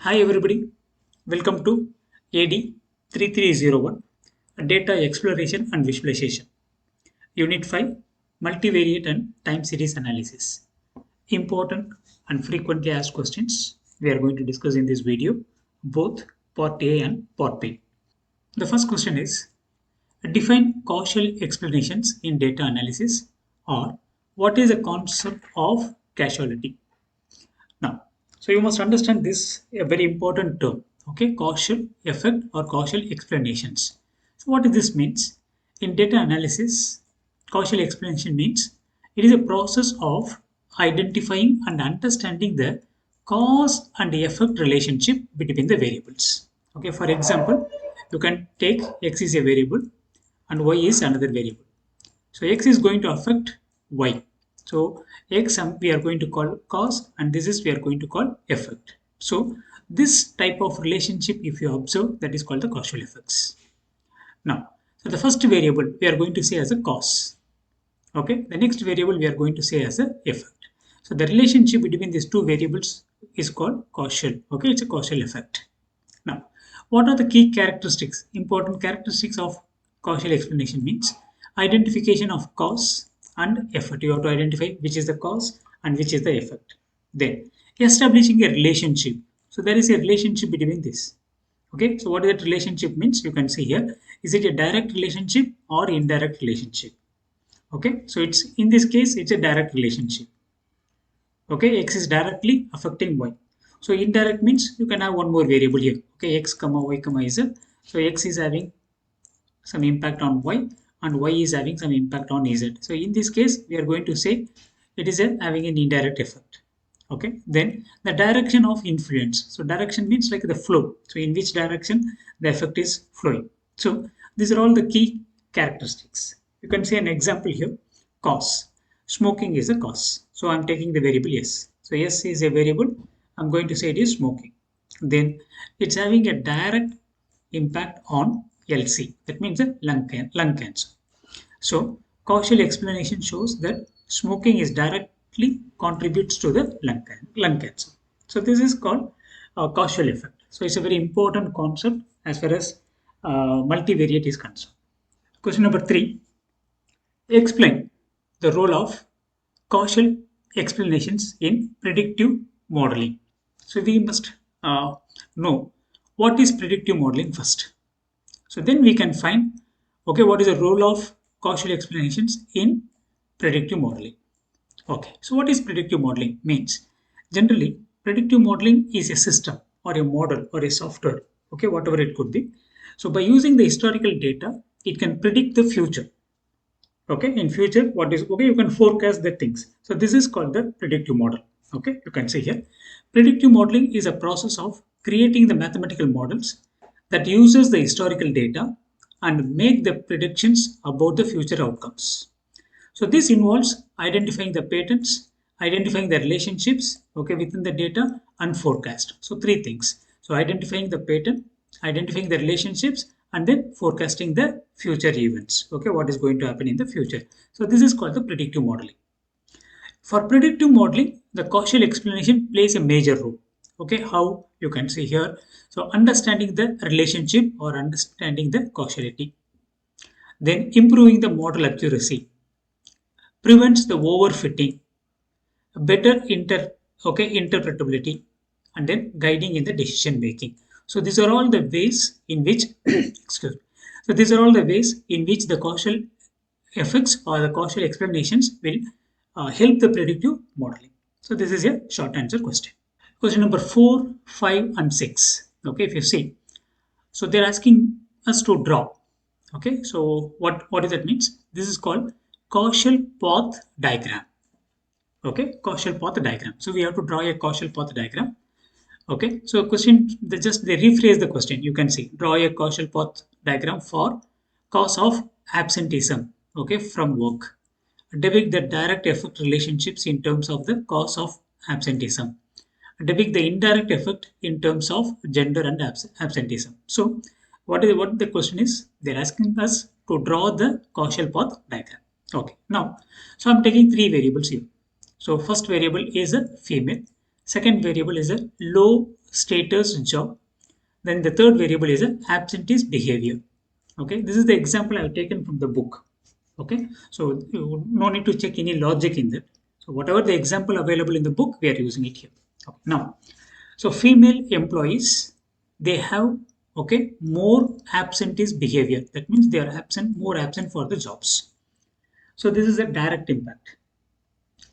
Hi everybody, welcome to AD3301 Data Exploration and Visualization. Unit 5 Multivariate and Time Series Analysis. Important and frequently asked questions we are going to discuss in this video, both part A and part B. The first question is define causal explanations in data analysis, or what is the concept of causality? Now, so you must understand this a very important term, okay? Causal effect or causal explanations. So what this means in data analysis, causal explanation means it is a process of identifying and understanding the cause and effect relationship between the variables. Okay, for example, you can take x is a variable and y is another variable. So x is going to affect y. So x we are going to call cause and this is we are going to call effect. So this type of relationship if you observe that is called the causal effects. Now, so the first variable we are going to say as a cause. Okay, the next variable we are going to say as a effect. So the relationship between these two variables is called causal. Okay, it's a causal effect. Now, what are the key characteristics? Important characteristics of causal explanation means identification of cause and effect. You have to identify which is the cause and which is the effect. Then, establishing a relationship. So, there is a relationship between this. Okay, so what that relationship means? You can see here. Is it a direct relationship or indirect relationship? Okay, so it's in this case, it's a direct relationship. Okay, x is directly affecting y. So indirect means you can have one more variable here. Okay, x comma y comma z. So x is having some impact on y and y is having some impact on z. So in this case we are going to say it is having an indirect effect. Okay, then the direction of influence. So direction means like the flow. So in which direction the effect is flowing. So these are all the key characteristics. You can see an example here. Cause. Smoking is a cause. So I'm taking the variable yes. So yes is a variable. I'm going to say it is smoking. Then it's having a direct impact on LC. That means the lung cancer. So causal explanation shows that smoking is directly contributes to the lung cancer. So this is called causal effect. So it's a very important concept as far as multivariate is concerned. Question number 3. Explain the role of causal explanations in predictive modeling. So we must know what is predictive modeling first. So then we can find, okay, what is the role of causal explanations in predictive modeling. Okay, so what is predictive modeling? Means generally predictive modeling is a system or a model or a software, okay, whatever it could be. So by using the historical data, it can predict the future. Okay, in future, what is okay, you can forecast the things. So this is called the predictive model. Okay, you can see here. Predictive modeling is a process of creating the mathematical models that uses the historical data and make the predictions about the future outcomes. So this involves identifying the patterns, identifying the relationships, okay, within the data and forecast. So three things. So identifying the pattern, identifying the relationships, and then forecasting the future events. Okay, what is going to happen in the future. So this is called the predictive modeling. For predictive modeling, the causal explanation plays a major role. Okay, how you can see here. So understanding the relationship or understanding the causality. Then improving the model accuracy, prevents the overfitting, better interpretability, and then guiding in the decision making. So these are all the ways in which excuse me. So these are all the ways in which the causal effects or the causal explanations will help the predictive modeling. So this is a short answer question. Question number 4, 5, and 6. Okay, if you see, so they're asking us to draw. Okay, so what does that means? This is called causal path diagram. Okay, causal path diagram. So we have to draw a causal path diagram. Okay, so question they rephrase the question. You can see draw a causal path diagram for cause of absenteeism. Okay, from work. Depict the direct effect relationships in terms of the cause of absenteeism. Depict the indirect effect in terms of gender and absenteeism. So what the question is? They're asking us to draw the causal path diagram. Okay, now so I'm taking three variables here. So first variable is a female, second variable is a low status, job. Then the third variable is a absentee's behavior. Okay, this is the example I have taken from the book. Okay, so you no need to check any logic in that. So whatever the example available in the book, we are using it here. Okay. Now, so female employees, they have okay more absentee's behavior. That means they are absent, more absent for the jobs. So this is a direct impact.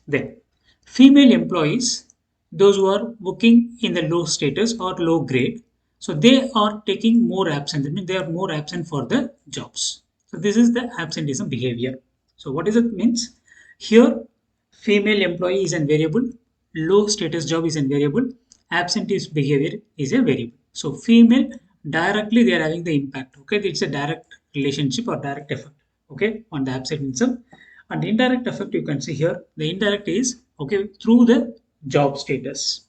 Then, female employees, those who are working in the low status or low grade, so they are taking more absent. That means they are more absent for the jobs. So this is the absenteeism behavior. So what does it means? Here, female employee is a variable, low status job is a variable, absenteeist behavior is a variable. So female directly they are having the impact. Okay, it's a direct relationship or direct effect. Okay, on the absenteeism. And the indirect effect you can see here. The indirect is okay through the job status.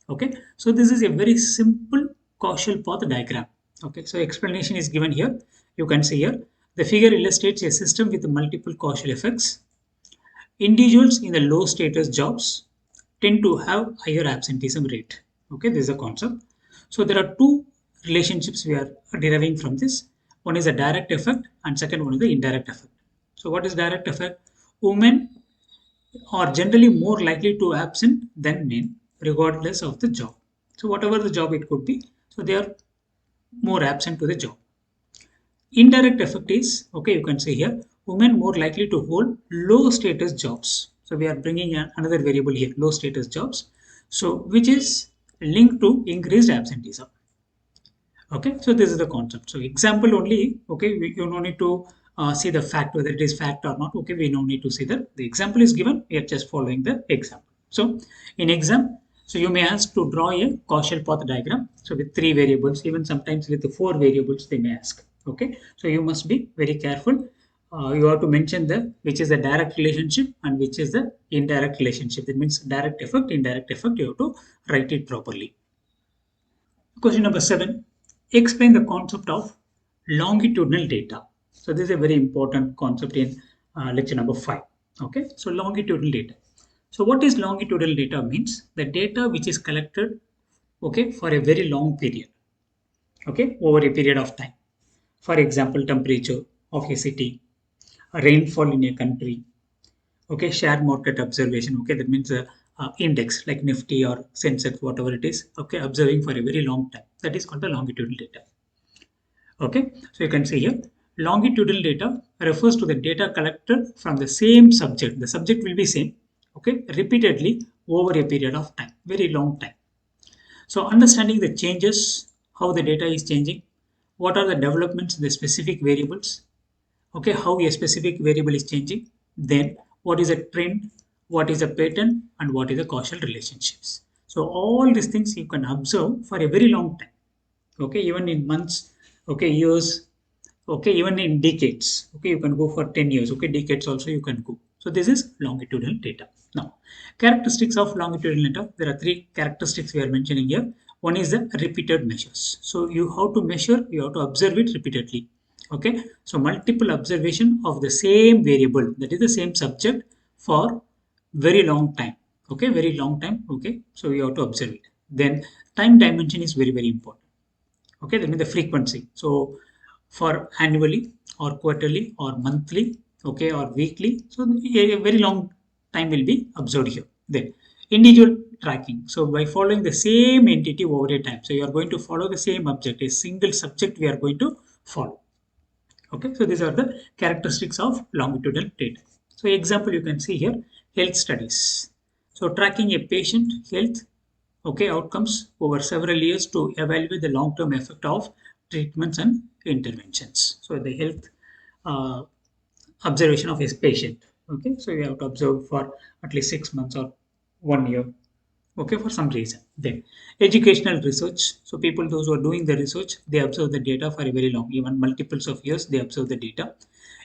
Okay, so this is a very simple causal path diagram. Okay, so explanation is given here. You can see here the figure illustrates a system with multiple causal effects. Individuals in the low status jobs tend to have higher absenteeism rate. Okay, this is a concept. So there are two relationships we are deriving from this. One is a direct effect and second one is the indirect effect. So what is direct effect? Women are generally more likely to absent than men regardless of the job. So whatever the job it could be, so they are more absent to the job. Indirect effect is, okay, you can see here, women more likely to hold low status jobs. So we are bringing another variable here, low status jobs. So which is linked to increased absenteeism. Okay, so this is the concept. So example only, okay, you no need to see the fact whether it is fact or not. Okay, we no need to see that. The example is given, we are just following the example. So in exam, so you may ask to draw a causal path diagram. So with three variables, even sometimes with the four variables, they may ask. Okay, so you must be very careful. You have to mention the which is the direct relationship and which is the indirect relationship. That means direct effect, indirect effect. You have to write it properly. Question number 7. Explain the concept of longitudinal data. So this is a very important concept in lecture number 5. Okay, so longitudinal data. So what is longitudinal data means? The data which is collected okay for a very long period. Okay, over a period of time. For example, temperature of a city, rainfall in a country, okay, share market observation, okay, that means index like nifty or sensex whatever it is, okay, observing for a very long time, that is called the longitudinal data. Okay, so you can see here longitudinal data refers to the data collected from the same subject. The subject will be same, okay, repeatedly over a period of time, very long time. So understanding the changes, how the data is changing, what are the developments in the specific variables, okay, how a specific variable is changing, then what is a trend, what is a pattern, and what is the causal relationships. So all these things you can observe for a very long time, okay, even in months, okay, years, okay, even in decades, okay, you can go for 10 years, okay, decades also you can go. So this is longitudinal data. Now characteristics of longitudinal data, there are three characteristics we are mentioning here. One is the repeated measures. So you have to measure, you have to observe it repeatedly. Okay, so multiple observation of the same variable, that is the same subject, for very long time, okay, very long time, okay, so you have to observe it. Then time dimension is very very important. Okay, that means the frequency. So for annually or quarterly or monthly, okay, or weekly, so a very long time will be observed here. Then individual tracking, so by following the same entity over a time, so you are going to follow the same object, a single subject we are going to follow. Okay, so these are the characteristics of longitudinal data. So example you can see here, health studies. So tracking a patient health, okay, outcomes over several years to evaluate the long-term effect of treatments and interventions. So the health uh, observation of a patient. Okay, so you have to observe for at least 6 months or 1 year, okay, for some reason. Then educational research, so people those who are doing the research, they observe the data for a very long, even multiples of years they observe the data.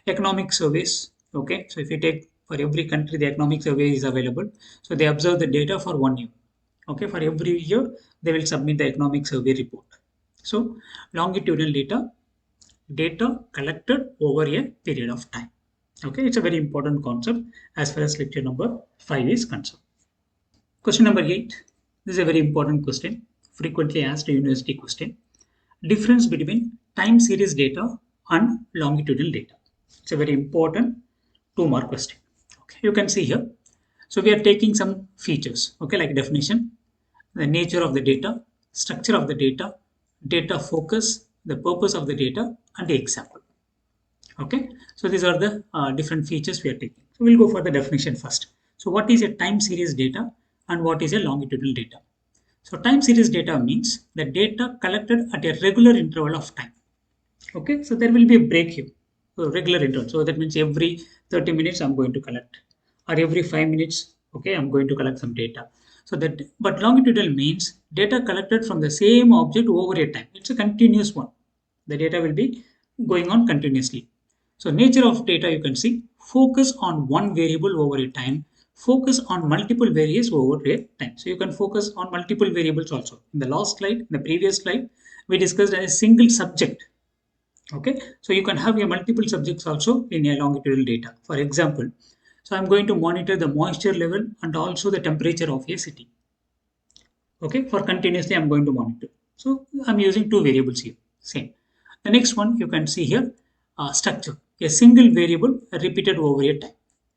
Economic surveys, okay, so if you take for every country the economic survey is available, so they observe the data for 1 year. Okay, for every year they will submit the economic survey report. So longitudinal data, data collected over a period of time. Okay, it's a very important concept as far as lecture number 5 is concerned. Question number 8. This is a very important question. frequently asked university question. Difference between time series data and longitudinal data. It's a very important 2 mark question. Okay, you can see here. So we are taking some features, okay, like definition, the nature of the data, structure of the data focus, the purpose of the data, and the example. Okay, so these are the different features we are taking. So we'll go for the definition first. So what is a time series data and what is a longitudinal data? So time series data means the data collected at a regular interval of time. Okay, so there will be a break here, so regular interval. So that means every 30 minutes I'm going to collect, or every 5 minutes, okay, I'm going to collect some data. So that, but longitudinal means data collected from the same object over a time. It's a continuous one. The data will be going on continuously. So nature of data, you can see focus on one variable over a time, focus on multiple variables over a time. So you can focus on multiple variables also. In the last slide, in the previous slide, we discussed a single subject. Okay, so you can have your multiple subjects also in a longitudinal data. For example, so I'm going to monitor the moisture level and also the temperature of a city. Okay, for continuously I'm going to monitor. So I'm using two variables here. Same. The next one you can see here, structure. A single variable repeated over a time.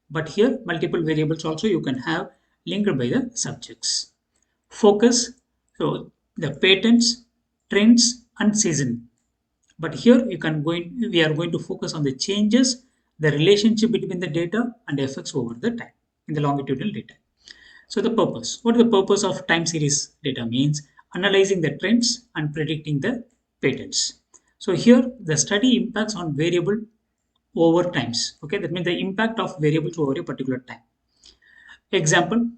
But here multiple variables also you can have linked by the subjects. Focus. So the patterns, trends, and season. But here we are going to focus on the changes, the relationship between the data and effects over the time in the longitudinal data. So the purpose, what is the purpose of time series data means? Analyzing the trends and predicting the patterns. So here the study impacts on variable over times. Okay, that means the impact of variables over a particular time. Example,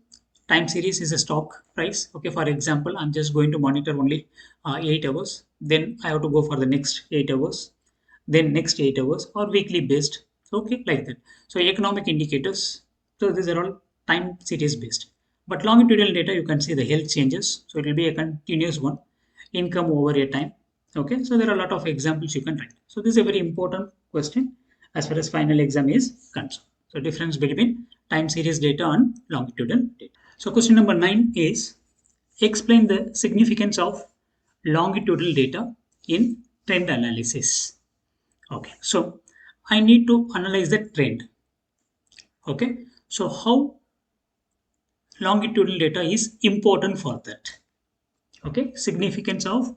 time series is a stock price. Okay, for example, I'm just going to monitor only 8 hours. Then I have to go for the next 8 hours. Then next 8 hours or weekly based. Okay, like that. So economic indicators. So these are all time series based. But longitudinal data, you can see the health changes. So it will be a continuous one. Income over a time. Okay, so there are a lot of examples you can write. So this is a very important question as far as final exam is concerned. So difference between time series data and longitudinal data. So question number 9 is explain the significance of longitudinal data in trend analysis. Okay, so I need to analyze the trend. Okay, so how longitudinal data is important for that? Okay, significance of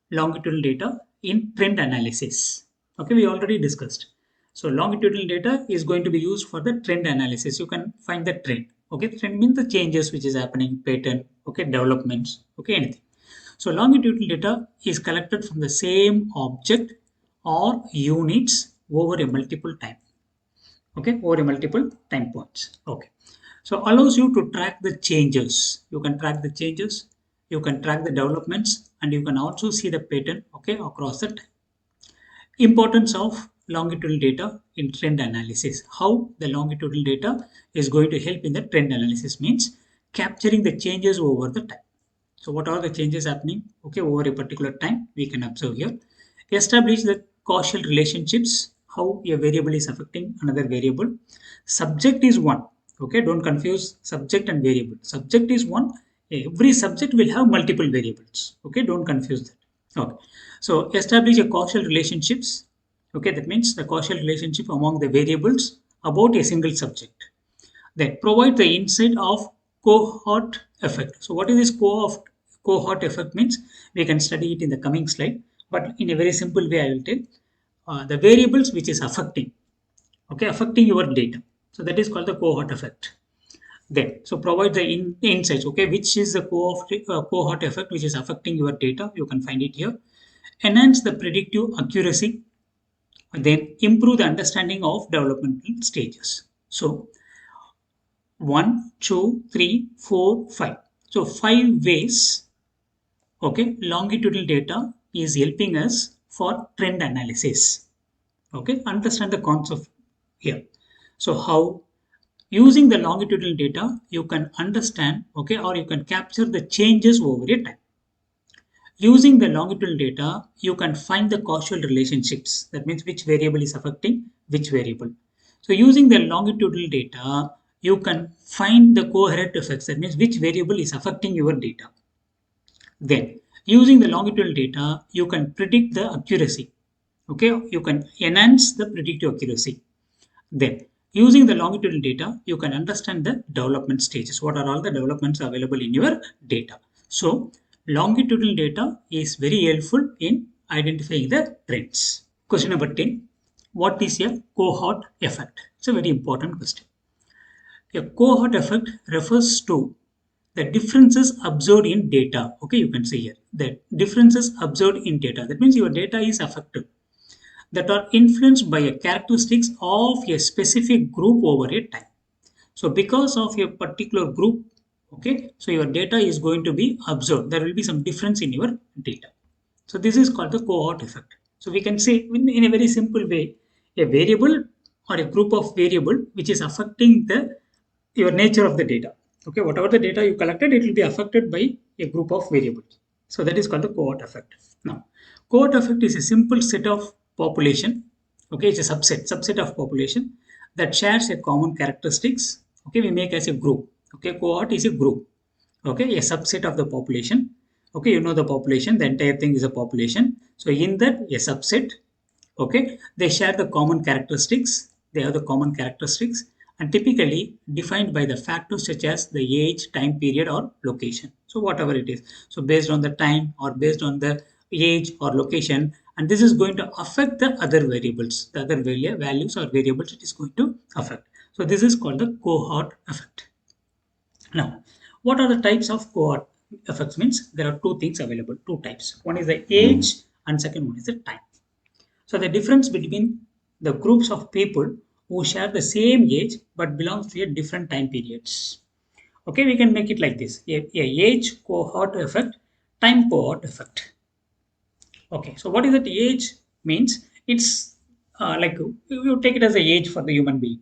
longitudinal data in trend analysis. Okay, we already discussed. So longitudinal data is going to be used for the trend analysis. You can find the trend. Okay, trend means the changes which is happening, pattern, okay, developments, okay, anything. So longitudinal data is collected from the same object or units over a multiple time. Okay, over a multiple time points. Okay, so allows you to track the changes. You can track the changes, you can track the developments, and you can also see the pattern, okay, across the time. Importance of longitudinal data in trend analysis. How the longitudinal data is going to help in the trend analysis means capturing the changes over the time. So what are the changes happening, okay, over a particular time we can observe here. Establish the causal relationships, how a variable is affecting another variable. Subject is one, okay, don't confuse subject and variable. Subject is one, every subject will have multiple variables, okay, don't confuse that. Okay, so establish a causal relationships. Okay, that means the causal relationship among the variables about a single subject. Then provide the insight of cohort effect. So what is this cohort effect means? We can study it in the coming slide, but in a very simple way, I will tell the variables which is affecting, okay, affecting your data. So that is called the cohort effect. Then, so provide the insights, okay, which is the cohort effect which is affecting your data. You can find it here. Enhance the predictive accuracy, and then improve the understanding of developmental stages. So 1, 2, 3, 4, 5. So 5 ways, okay, longitudinal data is helping us for trend analysis. Okay, understand the concept here. So how using the longitudinal data you can understand, okay, or you can capture the changes over a time. Using the longitudinal data, you can find the causal relationships. That means which variable is affecting which variable. So using the longitudinal data, you can find the cohort effects. That means which variable is affecting your data. Then Using the longitudinal data, you can predict the accuracy. Okay, you can enhance the predictive accuracy. Then, using the longitudinal data, you can understand the development stages. What are all the developments available in your data? So, longitudinal data is very helpful in identifying the trends. Question number 10. What is a cohort effect? It's a very important question. A cohort effect refers to the differences observed in data. Okay, you can see here the differences observed in data. That means your data is affected that are influenced by a characteristics of a specific group over a time. So because of a particular group, okay, so your data is going to be observed. There will be some difference in your data. So this is called the cohort effect. So we can say in a very simple way, a variable or a group of variable which is affecting the your nature of the data. Okay, whatever the data you collected, it will be affected by a group of variables. So that is called the cohort effect. Now, cohort effect is a simple set of population. Okay, it's a subset of population that shares a common characteristics. Okay, we make as a group. Okay, cohort is a group. Okay, a subset of the population. Okay, you know the population, the entire thing is a population. So in that, a subset, okay, they share the common characteristics. They have the common characteristics and typically defined by the factors such as the age, time period, or location. So whatever it is. So based on the time or based on the age or location, and this is going to affect the other variables, the other values or variables it is going to affect. So this is called the cohort effect. Now, what are the types of cohort effects? Means there are two things available, two types. One is the age and second one is the time. So the difference between the groups of people who share the same age but belongs to a different time periods. Okay, we can make it like this: a age cohort effect, time cohort effect. Okay, so what is that age means? It's like you take it as a age for the human being.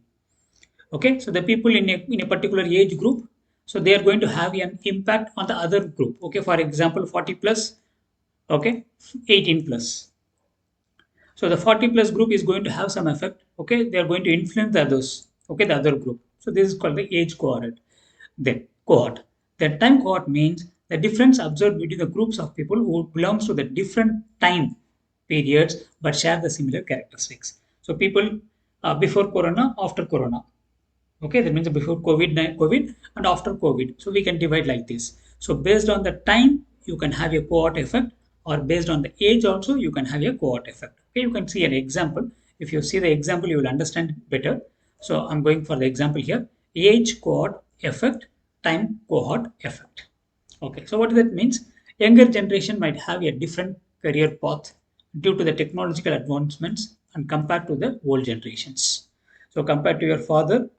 Okay, so the people in a particular age group, so they are going to have an impact on the other group. Okay, for example, 40 plus, okay, 18 plus. So the 40 plus group is going to have some effect. Okay, they are going to influence the others. Okay, the other group. So this is called the age cohort. Then cohort. The time cohort means the difference observed between the groups of people who belongs to the different time periods but share the similar characteristics. So people before corona, after corona. Okay, that means before COVID and after COVID. So we can divide like this. So based on the time, you can have a cohort effect, or based on the age also, you can have a cohort effect. Okay, you can see an example. If you see the example, you will understand better. So I'm going for the example here. Age cohort effect, time cohort effect. Okay, so what that means? Younger generation might have a different career path due to the technological advancements and compared to the old generations. So compared to your father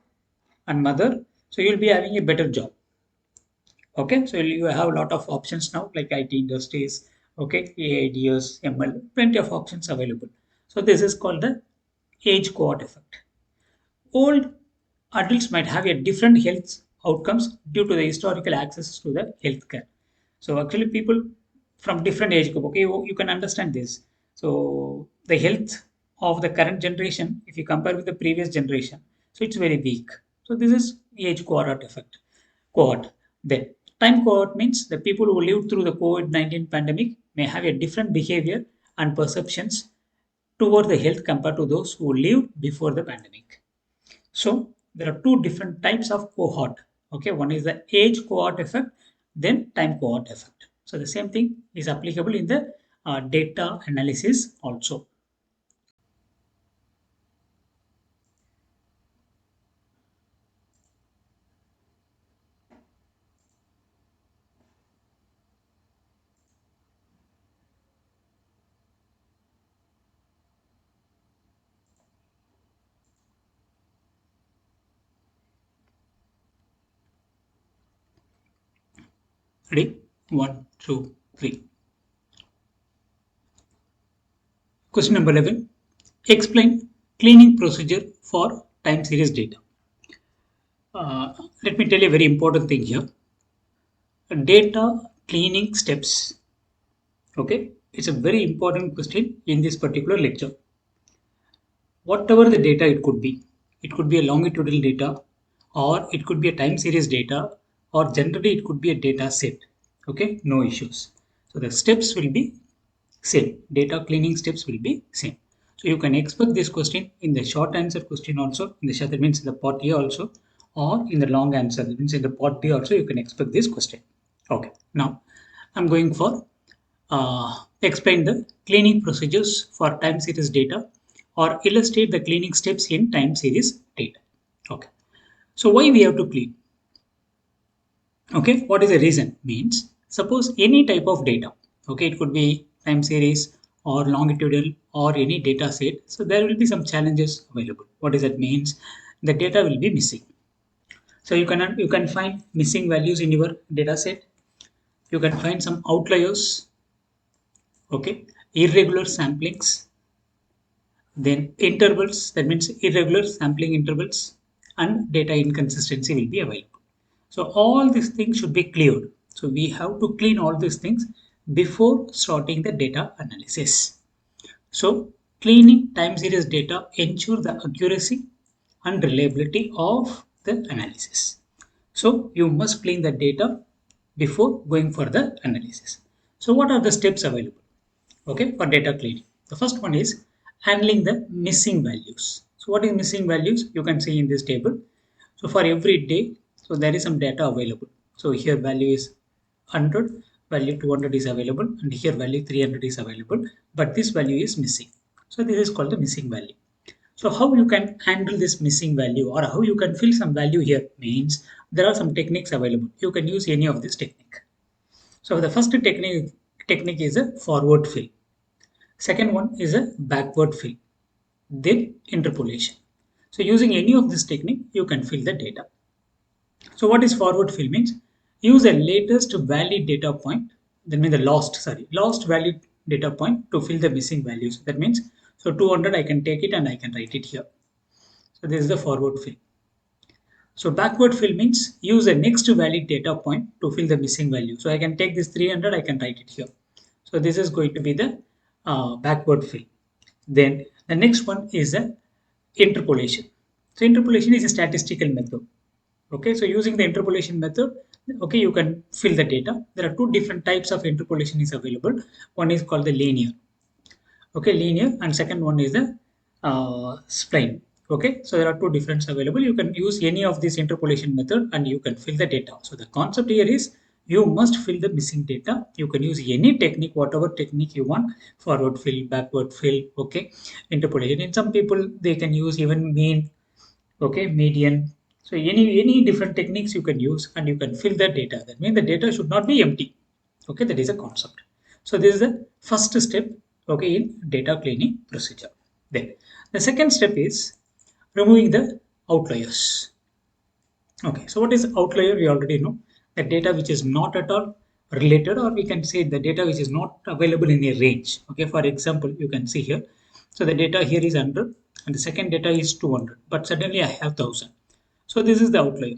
and mother, so you'll be having a better job. Okay, so you have a lot of options now like IT industries. Okay, AIDS, ML, plenty of options available. So this is called the age cohort effect. Old adults might have a different health outcomes due to the historical access to the healthcare. So actually people from different age group, okay, you can understand this. So the health of the current generation, if you compare with the previous generation, so it's very weak. So this is age cohort effect. Cohort. Then time cohort means the people who lived through the COVID-19 pandemic may have a different behavior and perceptions toward the health compared to those who lived before the pandemic. So there are two different types of cohort. Okay, one is the age cohort effect, then time cohort effect. So the same thing is applicable in the data analysis also. Ready? One, two, three. Question number 11. Explain cleaning procedure for time series data. Let me tell you a very important thing here. Data cleaning steps. Okay, it's a very important question in this particular lecture. Whatever the data it could be a longitudinal data, or it could be a time series data, or generally it could be a data set. Okay, no issues. So the steps will be same. Data cleaning steps will be same. So you can expect this question in the short answer question also, in the short, that means in the part A also, or in the long answer, that means in the part B also, you can expect this question. Okay, now I'm going for explain the cleaning procedures for time series data or illustrate the cleaning steps in time series data. Okay, so why we have to clean? Okay, what is the reason means suppose any type of data, okay, it could be time series or longitudinal or any data set, so there will be some challenges available. What does that means? The data will be missing. So you can find missing values in your data set. You can find some outliers, okay, irregular samplings, then intervals, that means irregular sampling intervals, and data inconsistency will be available. So all these things should be cleared. So we have to clean all these things before starting the data analysis. So cleaning time series data ensure the accuracy and reliability of the analysis. So you must clean the data before going for the analysis. So what are the steps available? Okay, for data cleaning, the first one is handling the missing values. So what is missing values? You can see in this table. So for every day, so there is some data available. So here value is 100, value 200 is available, and here value 300 is available, but this value is missing. So this is called the missing value. So how you can handle this missing value, or how you can fill some value here means there are some techniques available. You can use any of this technique. So the first technique is a forward fill. Second one is a backward fill, then interpolation. So using any of this technique, you can fill the data. So what is forward fill means? Use a latest valid data point, that means the last valid data point to fill the missing values. That means, so 200 I can take it and I can write it here. So this is the forward fill. So backward fill means use a next valid data point to fill the missing value. So I can take this 300, I can write it here. So this is going to be the backward fill. Then the next one is a interpolation. So interpolation is a statistical method. Okay, so using the interpolation method, okay, you can fill the data. There are two different types of interpolation is available. One is called the linear. Okay, linear, and second one is the spline. Okay, so there are two difference available. You can use any of this interpolation method and you can fill the data. So the concept here is you must fill the missing data. You can use any technique, whatever technique you want: forward fill, backward fill, okay, interpolation. In some people they can use even mean, okay, median. So any different techniques you can use and you can fill the data. That means the data should not be empty. Okay, that is a concept. So this is the first step, okay, in data cleaning procedure. Then the second step is removing the outliers. Okay, so what is outlier? We already know the data which is not at all related, or we can say the data which is not available in a range. Okay, for example, you can see here. So the data here is 100 and the second data is 200, but suddenly I have 1000. So this is the outlier.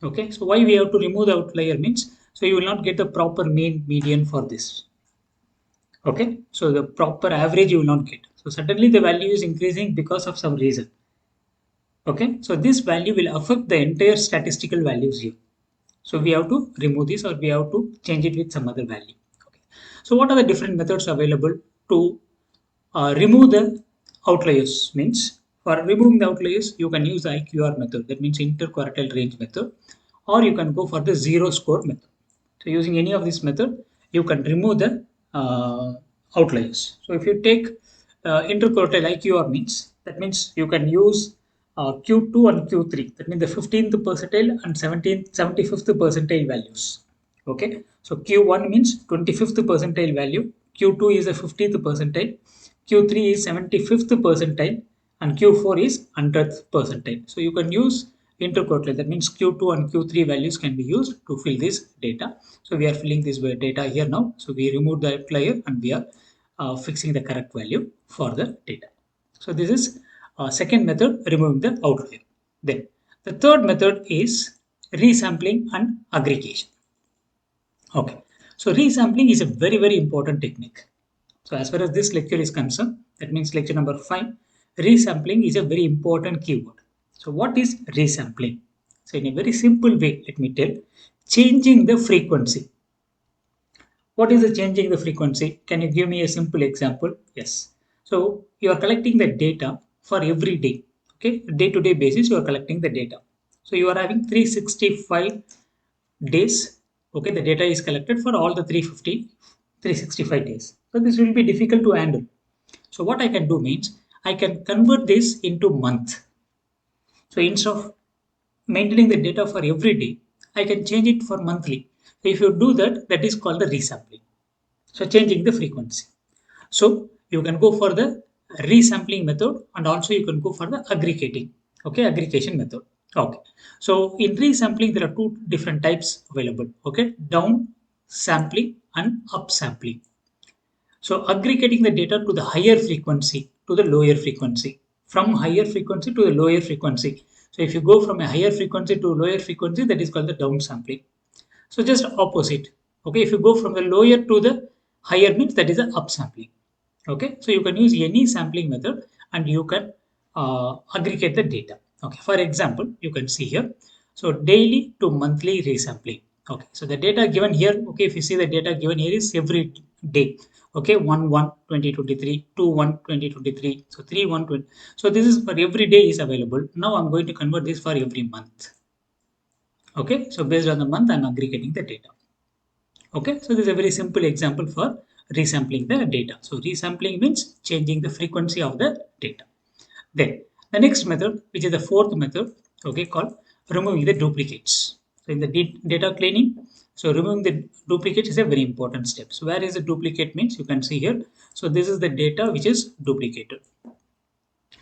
Okay, so why we have to remove the outlier means, so you will not get the proper mean median for this. Okay, so the proper average you will not get. So suddenly the value is increasing because of some reason. Okay, so this value will affect the entire statistical values here. So we have to remove this, or we have to change it with some other value. Okay. So what are the different methods available to remove the outliers? Means for removing the outliers, you can use the IQR method, that means interquartile range method, or you can go for the zero score method. So using any of this method, you can remove the outliers. So if you take interquartile IQR means, that means you can use Q2 and Q3, that means the 15th percentile and 75th percentile values. Okay, so Q1 means 25th percentile value, Q2 is the 50th percentile, Q3 is 75th percentile, and Q4 is 100th percentile. So you can use interquartile, that means Q2 and Q3 values can be used to fill this data. So we are filling this data here now. So we remove the outlier and we are fixing the correct value for the data. So this is second method, removing the outlier. Then the third method is resampling and aggregation. Okay, so resampling is a very important technique. So as far as this lecture is concerned, that means lecture number 5, resampling is a very important keyword. So what is resampling? So in a very simple way, let me tell, changing the frequency What is the changing the frequency? Can you give me a simple example? Yes. So you are collecting the data for every day. Okay, day-to-day basis you are collecting the data. So you are having 365 days. Okay, the data is collected for all the 365 days. So this will be difficult to handle. So what I can do means I can convert this into month. So instead of maintaining the data for every day, I can change it for monthly. So if you do that, that is called the resampling. So changing the frequency. So you can go for the resampling method and also you can go for the aggregating. Okay, aggregation method. Okay. So in resampling, there are two different types available. Okay, down sampling and up sampling. So aggregating the data to the higher frequency to the lower frequency, from higher frequency to the lower frequency. So if you go from a higher frequency to lower frequency, that is called the down sampling. So just opposite. Okay, if you go from the lower to the higher means that is the upsampling. Okay, so you can use any sampling method and you can aggregate the data. Okay, for example, you can see here. So daily to monthly resampling. Okay, so the data given here. Okay, if you see the data given here is every day. Okay, 1/1/2023, 2/1/2023, so 3/1/20. So this is for every day is available. Now I'm going to convert this for every month. Okay, so based on the month, I'm aggregating the data. Okay, so this is a very simple example for resampling the data. So resampling means changing the frequency of the data. Then the next method, which is the fourth method, okay, called removing the duplicates. So in the data cleaning, so removing the duplicates is a very important step. So where is the duplicate means you can see here. So this is the data which is duplicated.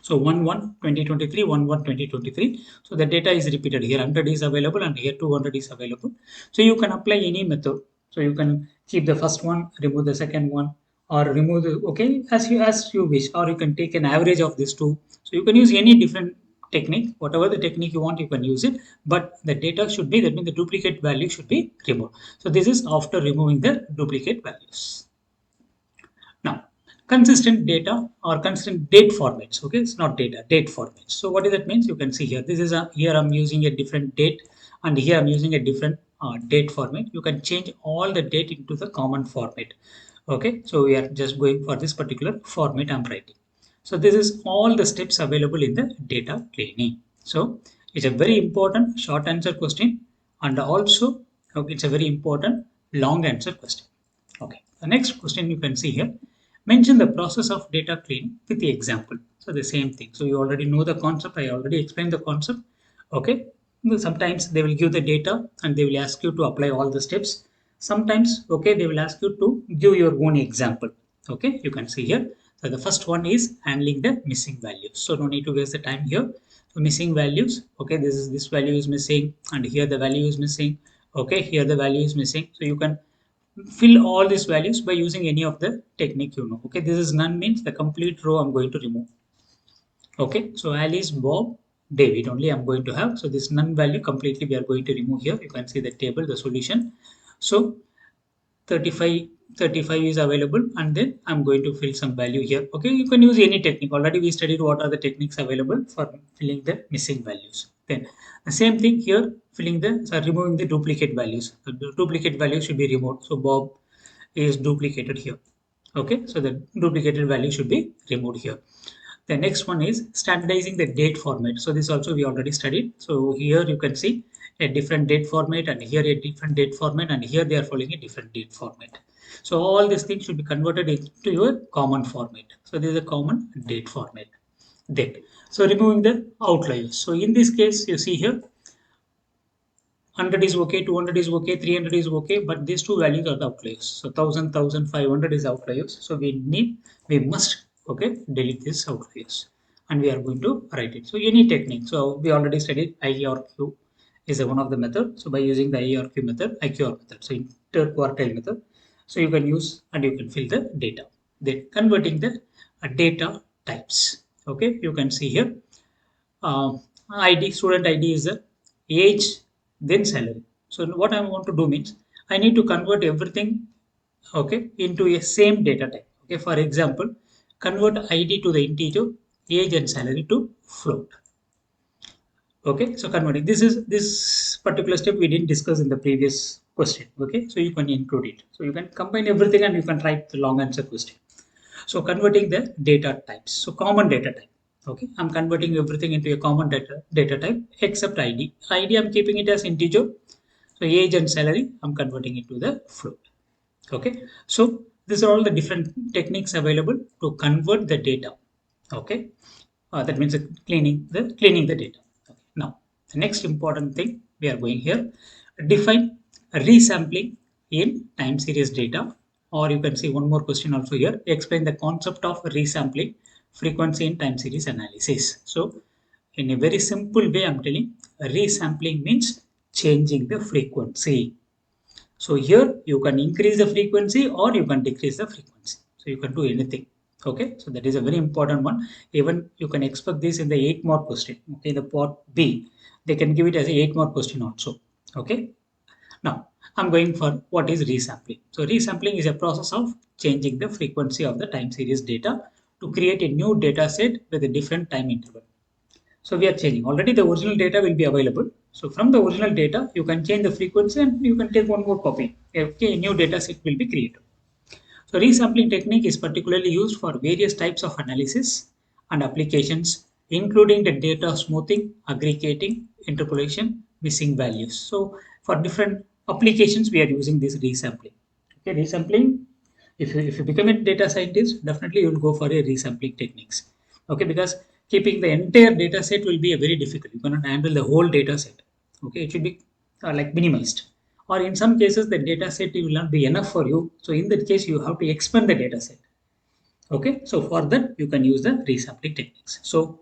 So 1/1/2023, 1/1/2023. So the data is repeated here. 100 is available and here 200 is available. So you can apply any method. So you can keep the first one, remove the second one, or remove the okay as you wish, or you can take an average of these two. So you can use any different technique, whatever the technique you want, you can use it. But the data should be that means the duplicate value should be removed. So this is after removing the duplicate values. Now, consistent data or consistent date formats. Okay, it's not data, date formats. So what does that means? You can see here. This is a here I'm using a different date, and here I'm using a different date format. You can change all the date into the common format. Okay, so we are just going for this particular format I'm writing. So this is all the steps available in the data cleaning. So it's a very important short answer question, and also okay, it's a very important long answer question. Okay, the next question you can see here. Mention the process of data cleaning with the example. So the same thing. So you already know the concept. I already explained the concept. Okay. Sometimes they will give the data and they will ask you to apply all the steps. Sometimes, okay, they will ask you to give your own example. Okay, you can see here. So the first one is handling the missing values. So no need to waste the time here. So missing values. Okay, this value is missing, and here the value is missing. Okay, here the value is missing. So you can fill all these values by using any of the technique you know. Okay, this is none means the complete row I'm going to remove. Okay, so Alice, Bob, David only I'm going to have. So this none value completely we are going to remove here. You can see the table, the solution. So 35 35 is available, and then I'm going to fill some value here. Okay, you can use any technique. Already we studied what are the techniques available for filling the missing values. Then the same thing here, filling the removing the duplicate values. The duplicate values should be removed. So Bob is duplicated here. Okay, so the duplicated value should be removed here. The next one is standardizing the date format. So this also we already studied. So here you can see a different date format, and here a different date format, and here they are following a different date format. So all these things should be converted into your common format. So this is a common date format. Then, so removing the outliers. So in this case, you see here 100 is okay, 200 is okay, 300 is okay, but these two values are the outliers. So 1000, 1500 is outliers. So we must, okay, delete these outliers, and we are going to write it. So any technique. So we already studied IERQ is one of the method. So by using the IERQ method, IQR method, so interquartile method, so you can use and you can fill the data. Then converting the data types. Okay, you can see here uh, ID, student ID is the age, then salary. So what I want to do means I need to convert everything okay into a same data type. Okay, for example, convert ID to the integer, age and salary to float. Okay, so converting this particular step we didn't discuss in the previous question. Okay, so you can include it. So you can combine everything and you can write the long answer question. So converting the data types. So common data type. Okay, I'm converting everything into a common data type except ID. ID I'm keeping it as integer. So age and salary I'm converting it to the float. Okay, so these are all the different techniques available to convert the data. Okay, that means cleaning the data. Okay. Now the next important thing we are going here, define resampling in time series data, or you can see one more question also here, explain the concept of resampling frequency in time series analysis. So in a very simple way I'm telling, resampling means changing the frequency. So here you can increase the frequency or you can decrease the frequency. So you can do anything. Okay, so that is a very important one. Even you can expect this in the 8 mark question. Okay, the part B, they can give it as a 8 mark question also. Okay, now I'm going for what is resampling. So resampling is a process of changing the frequency of the time series data to create a new data set with a different time interval. So we are changing. Already the original data will be available. So from the original data, you can change the frequency and you can take one more copy. Okay, a new data set will be created. So resampling technique is particularly used for various types of analysis and applications, including the data smoothing, aggregating, interpolation, missing values. So for different applications, we are using this resampling. Okay, resampling. If you become a data scientist, definitely you will go for a resampling techniques. Okay, because keeping the entire data set will be a very difficult. You cannot handle the whole data set. Okay, it should be like minimized, or in some cases the data set will not be enough for you, so in that case you have to expand the data set. Okay, so for that you can use the resampling techniques. So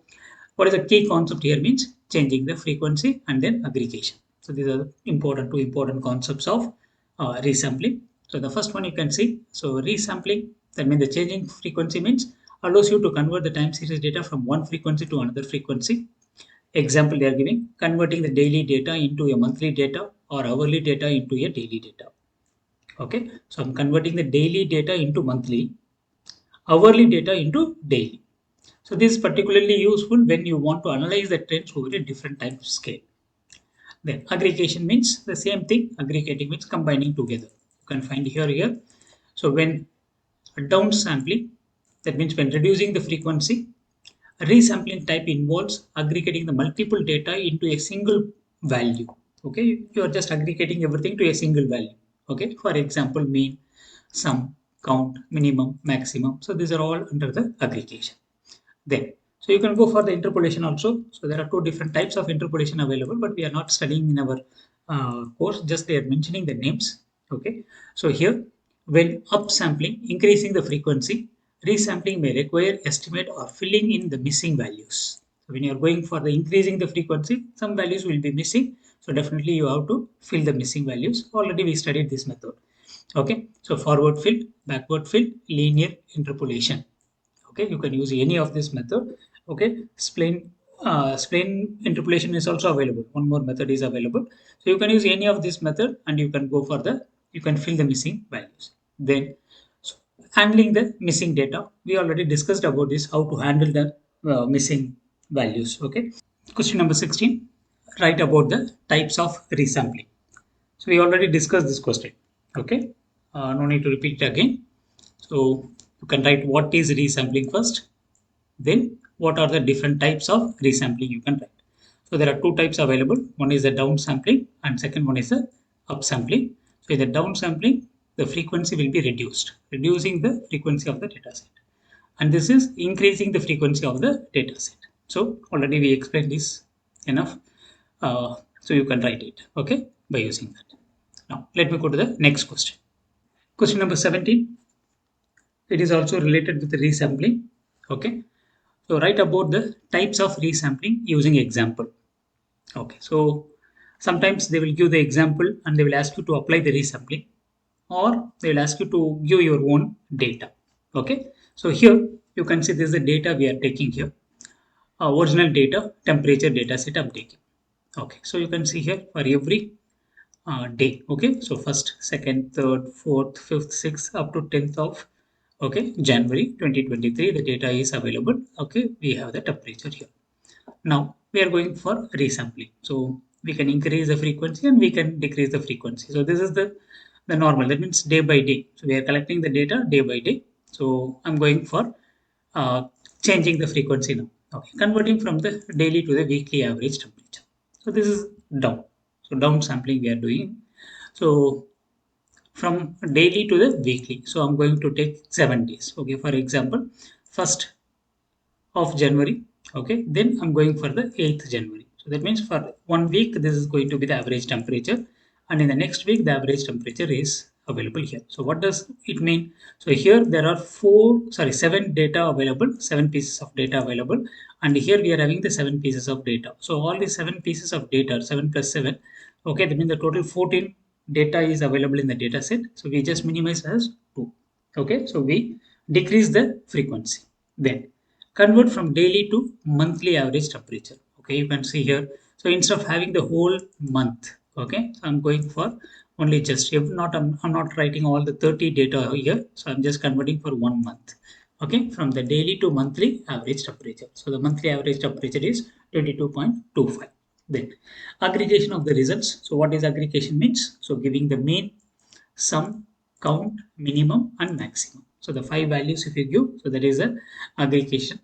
what is the key concept here means changing the frequency and then aggregation. So these are two important concepts of resampling. So the first one you can see, so resampling, that means the changing frequency means allows you to convert the time series data from one frequency to another frequency. Example they are giving, converting the daily data into a monthly data or hourly data into a daily data. Okay, so I'm converting the daily data into monthly, hourly data into daily. So this is particularly useful when you want to analyze the trends over a different time scale. Then aggregation means the same thing. Aggregating means combining together. You can find here. So when downsampling, that means when reducing the frequency, resampling type involves aggregating the multiple data into a single value. Okay, you are just aggregating everything to a single value. Okay, for example, mean, sum, count, minimum, maximum. So these are all under the aggregation. Then, so you can go for the interpolation also. So there are two different types of interpolation available, but we are not studying in our course. Just they are mentioning the names. Okay, so here when upsampling, increasing the frequency, resampling may require estimate or filling in the missing values. So when you are going for the increasing the frequency, some values will be missing. So definitely you have to fill the missing values. Already we studied this method. Okay, so forward fill, backward fill, linear interpolation. Okay, you can use any of this method. Okay, spline interpolation is also available. One more method is available, so you can use any of this method and you can go for the, you can fill the missing values. Then so handling the missing data, we already discussed about this, how to handle the missing values. Okay, question number 16, write about the types of resampling. So we already discussed this question. Okay, no need to repeat it again. So you can write what is resampling first, then what are the different types of resampling you can write. So there are two types available. One is the downsampling and second one is the upsampling. So in the downsampling, the frequency will be reduced, reducing the frequency of the data set. And this is increasing the frequency of the data set. So already we explained this enough. So you can write it, okay, by using that. Now let me go to the next question. Question number 17. It is also related with the resampling. Okay. So write about the types of resampling using example. Okay. So sometimes they will give the example and they will ask you to apply the resampling, or they will ask you to give your own data. Okay. So here you can see this is the data we are taking here. Original data, temperature data set I'm taking. Okay. So you can see here for every day. Okay, so first, second, third, fourth, fifth, sixth, up to 10th of, okay, January 2023, the data is available. Okay, we have the temperature here. Now we are going for resampling. So we can increase the frequency and we can decrease the frequency. So this is the normal. That means day by day. So we are collecting the data day by day. So I'm going for uh, changing the frequency now. Okay, converting from the daily to the weekly average temperature. So this is down. So down sampling we are doing. So from daily to the weekly. So I'm going to take 7 days. Okay, for example, first of January. Okay, then I'm going for the 8th January. So that means for 1 week, this is going to be the average temperature, and in the next week, the average temperature is available here. So what does it mean? So here there are seven data available, 7 pieces of data available, and here we are having the 7 pieces of data. So all the 7 pieces of data, 7 plus 7, okay, that means the total 14 data is available in the data set. So we just minimize as 2. Okay, so we decrease the frequency. Then convert from daily to monthly average temperature. Okay, you can see here. So instead of having the whole month, okay, so I'm going for only just, if not, I'm not writing all the 30 data here. So I'm just converting for 1 month. Okay, from the daily to monthly average temperature. So the monthly average temperature is 22.25. Then aggregation of the results. So what is aggregation means? So giving the mean, sum, count, minimum, and maximum. So the 5 values if you give, so that is a aggregation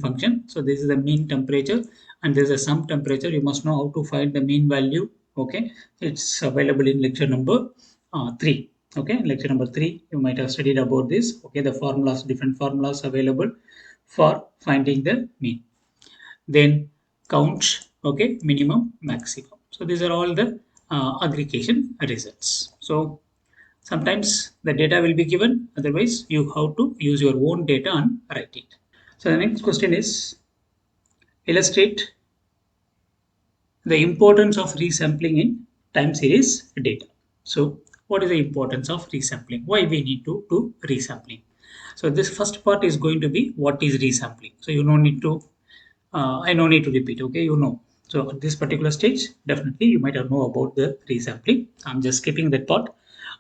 function. So this is the mean temperature and this is a sum temperature. You must know how to find the mean value. Okay, it's available in lecture number 3. Okay, lecture number 3, you might have studied about this. Okay, the formulas, different formulas available for finding the mean. Then count, okay, minimum, maximum. So these are all the aggregation results. So sometimes the data will be given, otherwise you have to use your own data and write it. So the next question is illustrate the importance of resampling in time series data. So what is the importance of resampling? Why we need to do resampling? So this first part is going to be what is resampling. So you don't need to I no need to repeat, okay, you know. So at this particular stage, definitely you might have know about the resampling. I'm just skipping that part.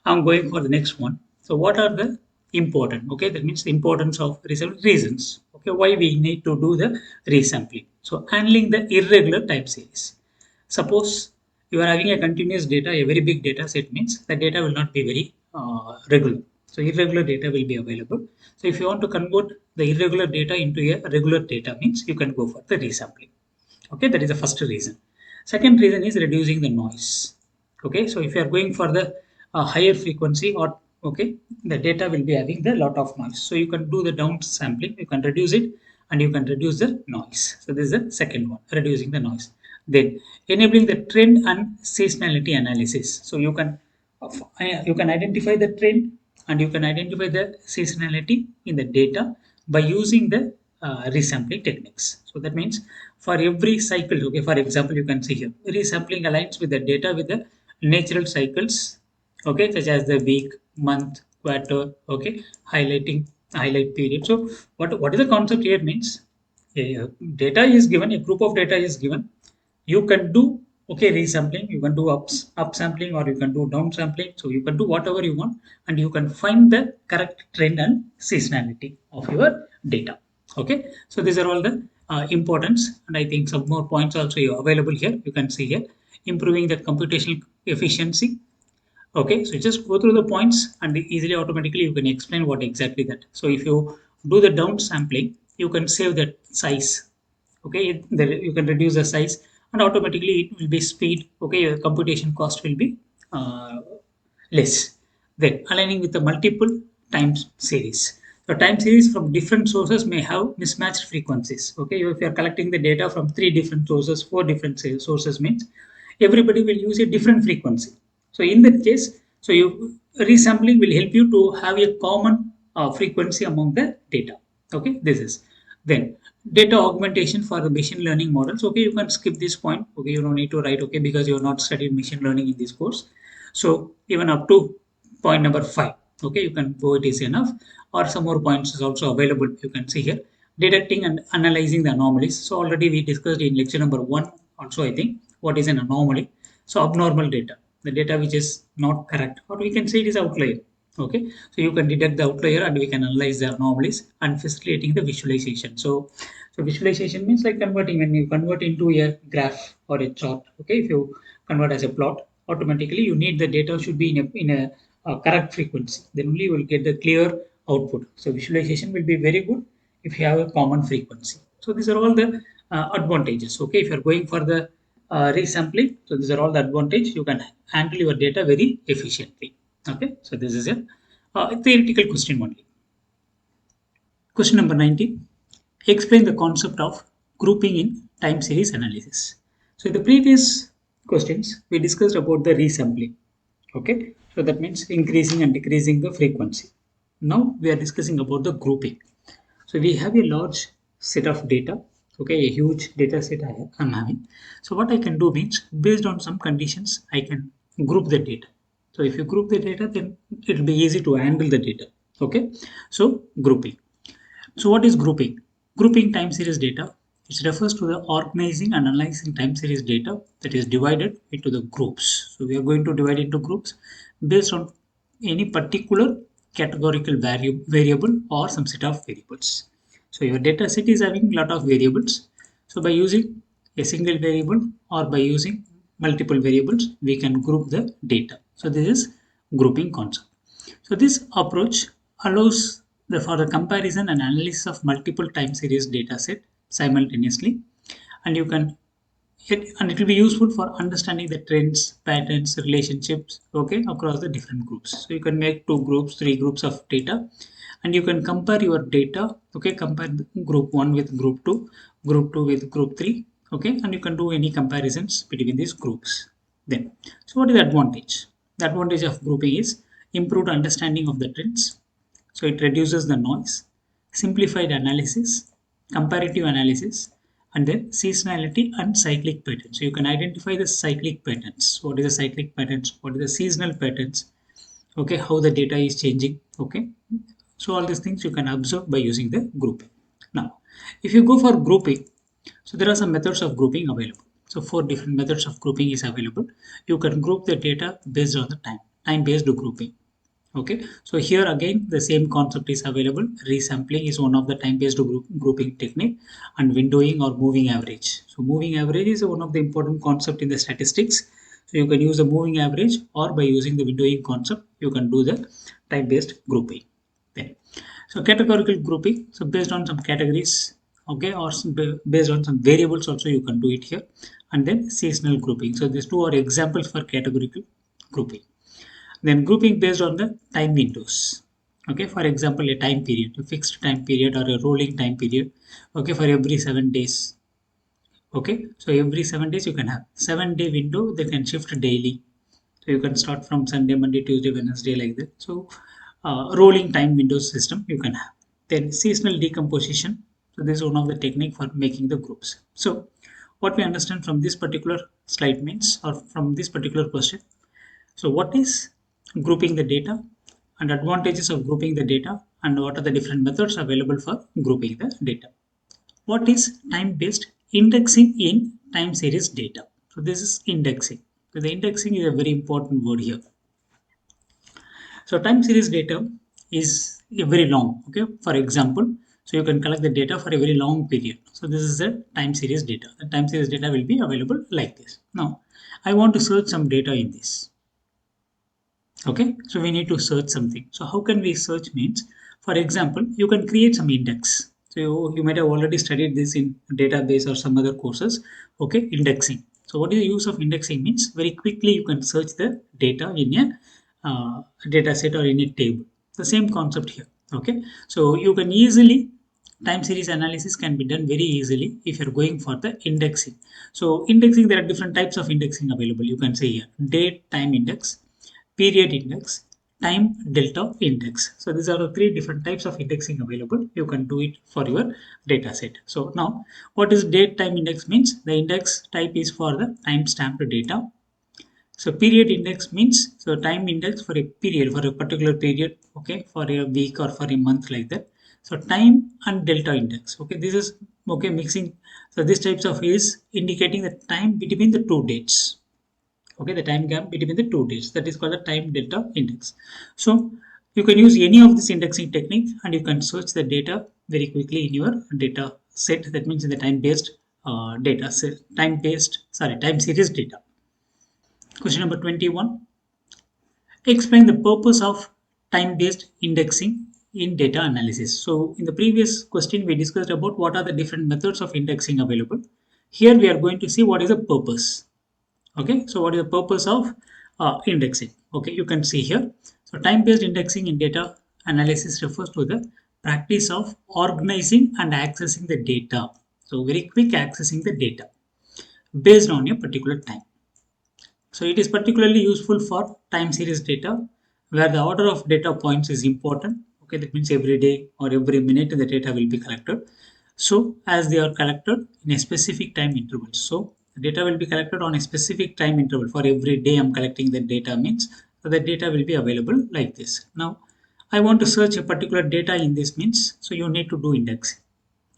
I'm going for the next one. So what are the important, okay, that means the importance of resampling reasons, okay, why we need to do the resampling. So handling the irregular type series. Suppose you are having a continuous data, a very big data set means the data will not be very regular. So irregular data will be available. So if you want to convert the irregular data into a regular data means you can go for the resampling. Okay, that is the first reason. Second reason is reducing the noise. Okay, so if you are going for the higher frequency or okay, the data will be having the lot of noise. So you can do the down sampling, you can reduce it and you can reduce the noise. So this is the second one, reducing the noise. Then enabling the trend and seasonality analysis. So you can identify the trend and you can identify the seasonality in the data by using the resampling techniques. So that means for every cycle, okay, for example, you can see here resampling aligns with the data with the natural cycles, okay, such as the week, month, quarter, okay, highlight period. So what is the concept here means? Data is given, a group of data is given, you can do okay resampling, you can do up sampling or you can do down sampling, so you can do whatever you want and you can find the correct trend and seasonality of your data. Okay, so these are all the importance, and I think some more points also available here, you can see here, improving the computational efficiency. Okay, so just go through the points and easily automatically you can explain what exactly that. So if you do the down sampling, you can save that size. Okay, you can reduce the size and automatically it will be speed. Okay, your computation cost will be uh, less. Then aligning with the multiple time series. The time series from different sources may have mismatched frequencies. Okay, if you are collecting the data from 3 different sources, 4 different sources means everybody will use a different frequency. So in that case, so you resampling will help you to have a common frequency among the data. Okay, this is then data augmentation for the machine learning models. Okay, you can skip this point. Okay, you don't need to write. Okay, because you are not studied machine learning in this course. So even up to point number 5, okay, you can go, it is enough, or some more points is also available. You can see here detecting and analyzing the anomalies. So already we discussed in lecture number 1 also, I think, what is an anomaly. So abnormal data, the data which is not correct, or we can say it is outlier. Okay, so you can detect the outlier and we can analyze the anomalies and facilitating the visualization. So visualization means like converting, when you convert into a graph or a chart. Okay, if you convert as a plot, automatically you need the data should be in a correct frequency, then only you will get the clear output. So visualization will be very good if you have a common frequency. So these are all the advantages. Okay, if you are going for the resampling, so these are all the advantage. You can handle your data very efficiently. Okay, so this is a theoretical question only. Question number 19. Explain the concept of grouping in time series analysis. So in the previous questions, we discussed about the resampling. Okay, so that means increasing and decreasing the frequency. Now we are discussing about the grouping. So we have a large set of data, okay, a huge data set I'm having. So what I can do means based on some conditions, I can group the data. So if you group the data, then it will be easy to handle the data. Okay, so grouping. So what is grouping? Grouping time series data. It refers to the organizing and analyzing time series data that is divided into the groups. So we are going to divide into groups based on any particular categorical variable or some set of variables. So your data set is having a lot of variables. So by using a single variable or by using multiple variables, we can group the data. So this is grouping concept. So this approach allows for the comparison and analysis of multiple time series data set simultaneously, and it will be useful for understanding the trends, patterns, relationships, okay, across the different groups. So you can make two groups, three groups of data, and you can compare your data. Okay, compare group one with group two with group three. Okay, and you can do any comparisons between these groups. Then, so what is the advantage? The advantage of grouping is improved understanding of the trends. So it reduces the noise, simplified analysis, comparative analysis, and then seasonality and cyclic patterns. So you can identify the cyclic patterns. What is the cyclic patterns? What is the seasonal patterns? Okay, how the data is changing. Okay, so all these things you can observe by using the grouping. Now, if you go for grouping, so there are some methods of grouping available. So four different methods of grouping is available. You can group the data based on the time based grouping. Okay, so here again the same concept is available. Resampling is one of the time based grouping technique, and windowing or moving average. So moving average is one of the important concept in the statistics. So you can use the moving average, or by using the windowing concept you can do the time based grouping. Then, so categorical grouping, so based on some categories, okay, or based on some variables also you can do it here. And then seasonal grouping, so these two are examples for categorical grouping. Then grouping based on the time windows. Okay, for example, a time period, a fixed time period or a rolling time period. Okay, for every 7 days. Okay, so every 7 days you can have 7 day window. They can shift daily. So you can start from Sunday, Monday, Tuesday, Wednesday like that. So rolling time windows system you can have. Then seasonal decomposition. So this is one of the technique for making the groups. So what we understand from this particular slide means, or from this particular question, so what is grouping the data and advantages of grouping the data, and what are the different methods available for grouping the data? What is time-based indexing in time series data? So this is indexing. So the indexing is a very important word here. So time series data is a very long, okay? For example, so you can collect the data for a very long period. So this is the time series data. The time series data will be available like this. Now, I want to search some data in this. Okay, so we need to search something. So how can we search means, for example, you can create some index. So you might have already studied this in database or some other courses. Okay, indexing. So what is the use of indexing means, very quickly you can search the data in a data set or in a table. The same concept here. Okay, so you can easily, time series analysis can be done very easily if you're going for the indexing. So indexing, there are different types of indexing available. You can say here date time index, period index, time delta index. So these are the three different types of indexing available. You can do it for your data set. So now, what is date time index means? The index type is for the time stamped data. So period index means, so time index for a period, for a particular period, okay, for a week or for a month like that. So time and delta index, okay, this is, okay, mixing. So this types of is indicating the time between the two dates. Okay, the time gap between the two dates, that is called the time delta index. So You can use any of this indexing technique and you can search the data very quickly in your data set. That means in the time-based data set, time series data. Question number 21. Explain the purpose of time-based indexing in data analysis. So in the previous question, we discussed about what are the different methods of indexing available. Here we are going to see what is the purpose. Okay, so what is the purpose of indexing? Okay, you can see here. So time-based indexing in data analysis refers to the practice of organizing and accessing the data. So very quick accessing the data based on a particular time. So it is particularly useful for time series data where the order of data points is important. Okay, that means every day or every minute the data will be collected. So as they are collected in a specific time interval. So the data will be collected on a specific time interval. For every day I'm collecting the data means so the data will be available like this. Now I want to search a particular data in this means so you need to do indexing.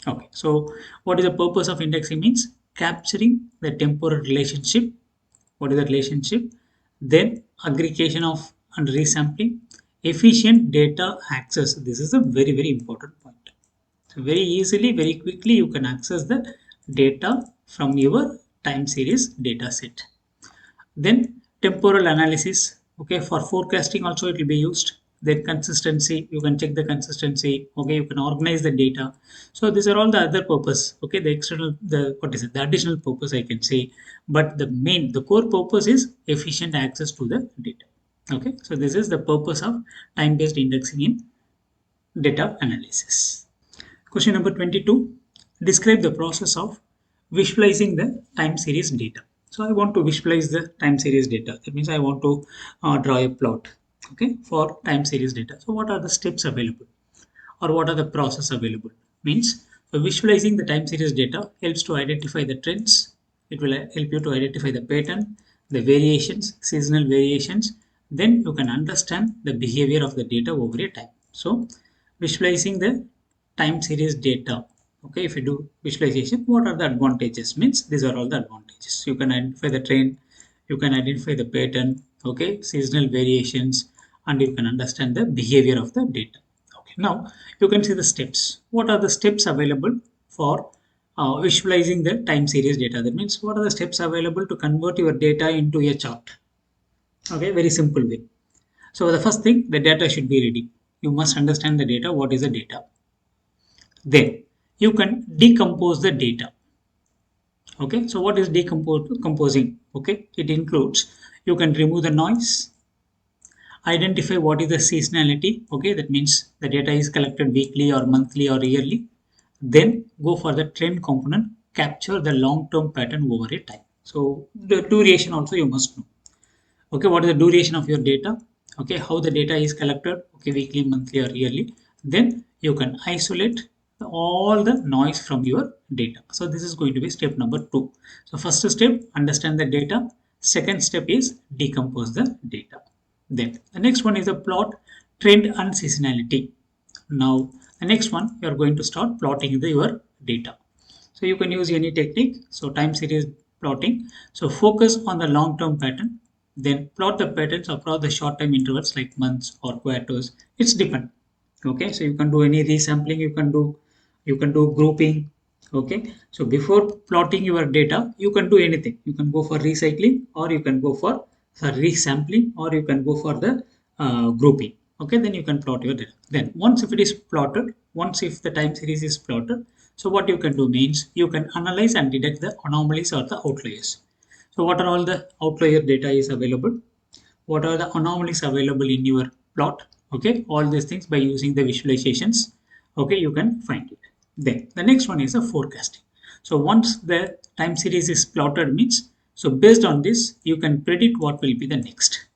Okay, so what is the purpose of indexing means capturing the temporal relationship. What is the relationship? Then aggregation of and resampling, efficient data access. This is a very important point. So very easily, very quickly you can access the data from your time series data set. Then temporal analysis. Okay, for forecasting also it will be used. Then consistency, you can check the consistency. Okay, you can organize the data. So these are all the other purpose. Okay, the external, the what is it? The additional purpose I can say, but the core purpose is efficient access to the data. Okay, so this is the purpose of time-based indexing in data analysis. Question number 22. Describe the process of visualizing the time series data. So I want to visualize the time series data. That means I want to draw a plot, okay, for time series data. So what are the steps available or what are the process available? Means so visualizing the time series data helps to identify the trends. It will help you to identify the pattern, the variations, seasonal variations. Then you can understand the behavior of the data over a time. So visualizing the time series data. Okay, if you do visualization, what are the advantages? Means these are all the advantages. You can identify the trend, you can identify the pattern, okay, seasonal variations, and you can understand the behavior of the data. Okay, now you can see the steps. What are the steps available for visualizing the time series data? That means what are the steps available to convert your data into a chart? Okay, very simple way. So the first thing, the data should be ready. You must understand the data. What is the data? Then you can decompose the data. Okay, so what is decomposing? Okay, it includes you can remove the noise, identify what is the seasonality. Okay, that means the data is collected weekly or monthly or yearly. Then go for the trend component, capture the long-term pattern over a time. So the duration also you must know. Okay, what is the duration of your data? Okay, how the data is collected? Okay, weekly, monthly, or yearly. Then you can isolate all the noise from your data. So this is going to be step number 2. So first step, understand the data. Second step is decompose the data. Then the next one is a plot trend and seasonality. Now the next one, you are going to start plotting your data. So you can use any technique. So time series plotting. So focus on the long-term pattern. Then plot the patterns across the short-time intervals like months or quarters. It's depend. Okay, so you can do any resampling. You can do grouping. Okay, so before plotting your data, you can do anything. You can go for recycling, or you can go for resampling, or you can go for the grouping. Okay, then you can plot your data. Then once if it is plotted, once if the time series is plotted, so what you can do means you can analyze and detect the anomalies or the outliers. So what are all the outlier data is available? What are the anomalies available in your plot? Okay, all these things by using the visualizations. Okay, you can find it. Then the next one is a forecasting. So once the time series is plotted means, so based on this, you can predict what will be the next.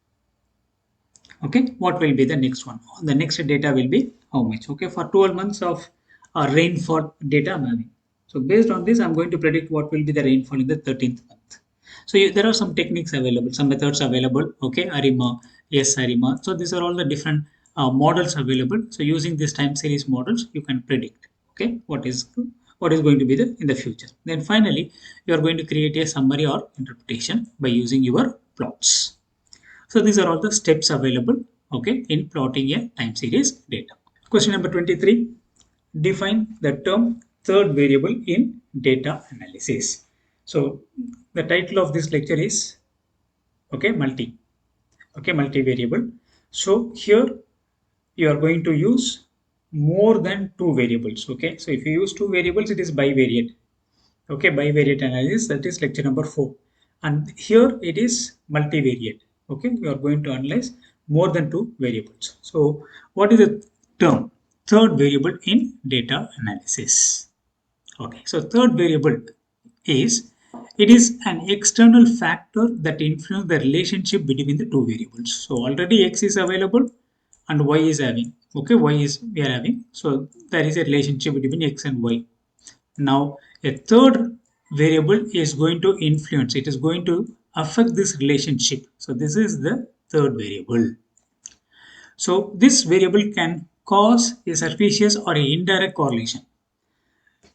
Okay, what will be the next one? The next data will be how much? Okay, for 12 months of rainfall data I'm having. So based on this, I'm going to predict what will be the rainfall in the 13th month. So there are some techniques available, some methods available. Okay, arima, yes, arima. So these are all the different models available. So using these time series models, you can predict, okay, what is going to be the in the future. Then finally, you are going to create a summary or interpretation by using your plots. So these are all the steps available okay, in plotting a time series data. Question number 23. Define the term third variable in data analysis. So the title of this lecture is okay multivariable. So here you are going to use more than two variables. Okay, so if you use two variables, it is bivariate. Okay, bivariate analysis, that is lecture number 4, and here it is multivariate. Okay, you are going to analyze more than two variables. So what is the term third variable in data analysis? Okay, so third variable is it is an external factor that influence the relationship between the two variables. So already x is available and y is having. Okay, y is we are having. So there is a relationship between x and y. Now a third variable is going to influence. It is going to affect this relationship. So this is the third variable. So this variable can cause a suspicious or a indirect correlation.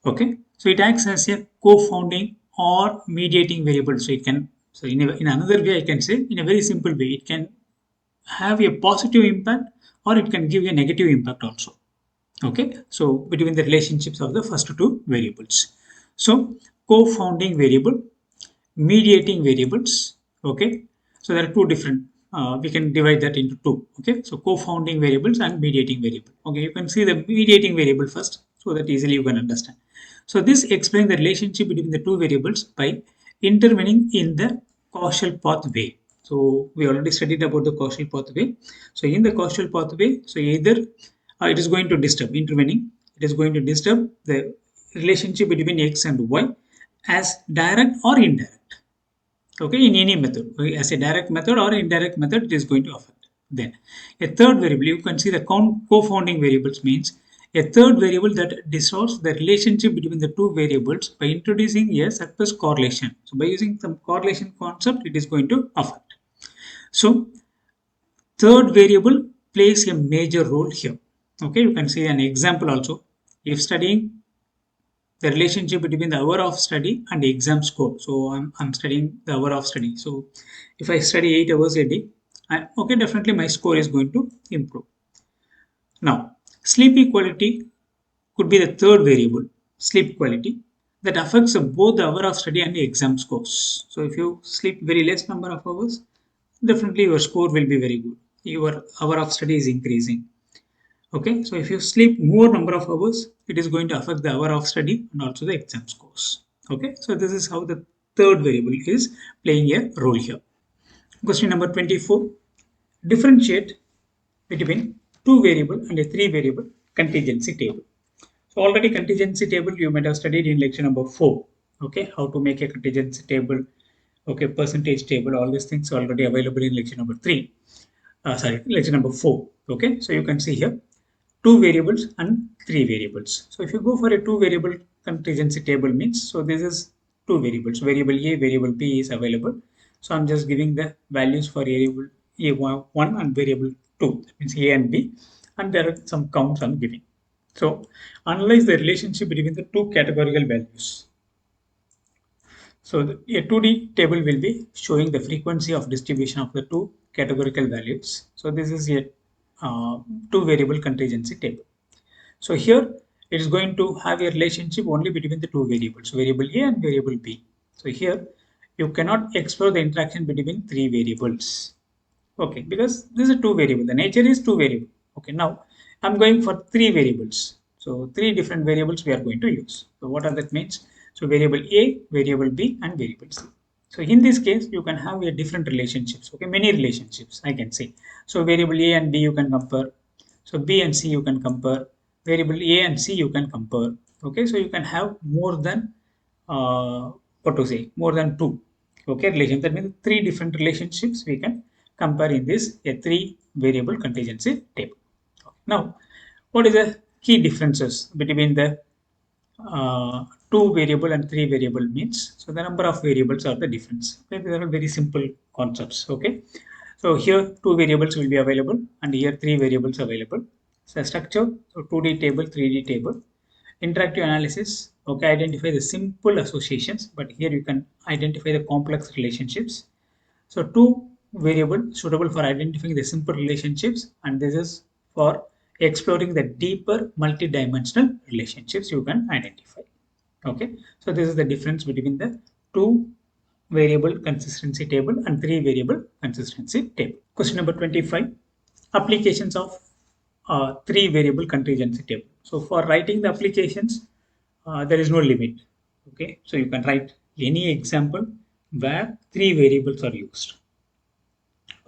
Okay, so it acts as a co-founding or mediating variable. So it can, so in another way, I can say in a very simple way, it can have a positive impact or it can give a negative impact also. Okay, so between the relationships of the first two variables. So co-founding variable, mediating variables. Okay, so there are two different. We can divide that into two. Okay, so co-founding variables and mediating variable. Okay, you can see the mediating variable first, so that easily you can understand. So this explains the relationship between the two variables by intervening in the causal pathway. So we already studied about the causal pathway. So in the causal pathway, so either it is going to disturb intervening. It is going to disturb the relationship between x and y as direct or indirect. Okay, in any method, as a direct method or indirect method, it is going to affect. Then a third variable, you can see the co-founding variables means a third variable that distorts the relationship between the two variables by introducing a surface correlation. So by using some correlation concept, it is going to affect. So third variable plays a major role here. Okay, you can see an example also. If studying the relationship between the hour of study and the exam score. So I'm studying the hour of study. So if I study 8 hours a day, okay, definitely my score is going to improve. Now, sleep quality could be the third variable, sleep quality, that affects both the hour of study and the exam scores. So if you sleep very less number of hours, definitely your score will be very good. Your hour of study is increasing. Okay, so if you sleep more number of hours, it is going to affect the hour of study and also the exam scores. Okay, so this is how the third variable is playing a role here. Question number 24. Differentiate between two variable and a three variable contingency table. So already contingency table you might have studied in lecture number 4. Okay, how to make a contingency table. Okay, percentage table, all these things are already available in lecture number 3. Lecture number 4. Okay, so you can see here two variables and three variables. So if you go for a two variable contingency table means, so this is two variables, variable A, variable B is available. So I'm just giving the values for variable A1 and variable 2, that means A and B, and there are some counts I'm giving. So analyze the relationship between the two categorical values. So a 2D table will be showing the frequency of distribution of the two categorical values. So this is a two variable contingency table. So here it is going to have a relationship only between the two variables, variable A and variable B. So here you cannot explore the interaction between three variables. Okay, because this is two variable. The nature is two variable. Okay, now I'm going for three variables. So three different variables we are going to use. So what are that means? So variable A, variable B, and variable C. So in this case, you can have a different relationships. Okay, many relationships I can say. So variable A and B you can compare. So B and C you can compare. Variable A and C you can compare. Okay, so you can have more than what to say, more than two. Okay, relation, that means three different relationships we can compare in this a three variable contingency table. Now, what is the key differences between the two variable and three variable means? So the number of variables are the difference. Okay, these are very simple concepts. Okay, so here two variables will be available and here three variables available. So structure, so 2D table, 3D table. Interactive analysis, okay, identify the simple associations, but here you can identify the complex relationships. So two variable suitable for identifying the simple relationships, and this is for exploring the deeper multidimensional relationships you can identify. Okay, so this is the difference between the two variable consistency table and three variable consistency table. Question number 25, applications of three variable contingency table. So for writing the applications, there is no limit. Okay, so you can write any example where three variables are used.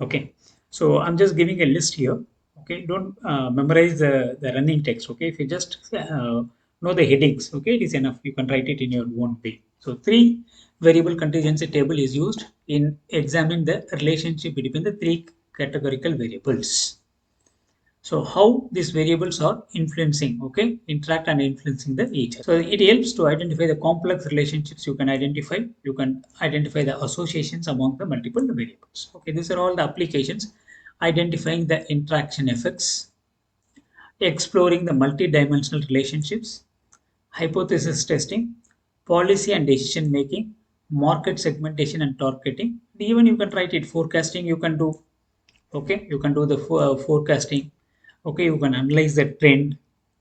Okay, so I'm just giving a list here. Okay, don't memorize the running text. Okay, if you just know the headings, okay, it is enough. You can write it in your own way. So three variable contingency table is used in examining the relationship between the three categorical variables. So how these variables are influencing, okay, interact and influencing the each other. So it helps to identify the complex relationships you can identify. You can identify the associations among the multiple variables. Okay, these are all the applications. Identifying the interaction effects, exploring the multidimensional relationships, hypothesis testing, policy and decision making, market segmentation and targeting. Even you can write it forecasting. You can do, okay, you can do the forecasting. Okay, you can analyze the trend.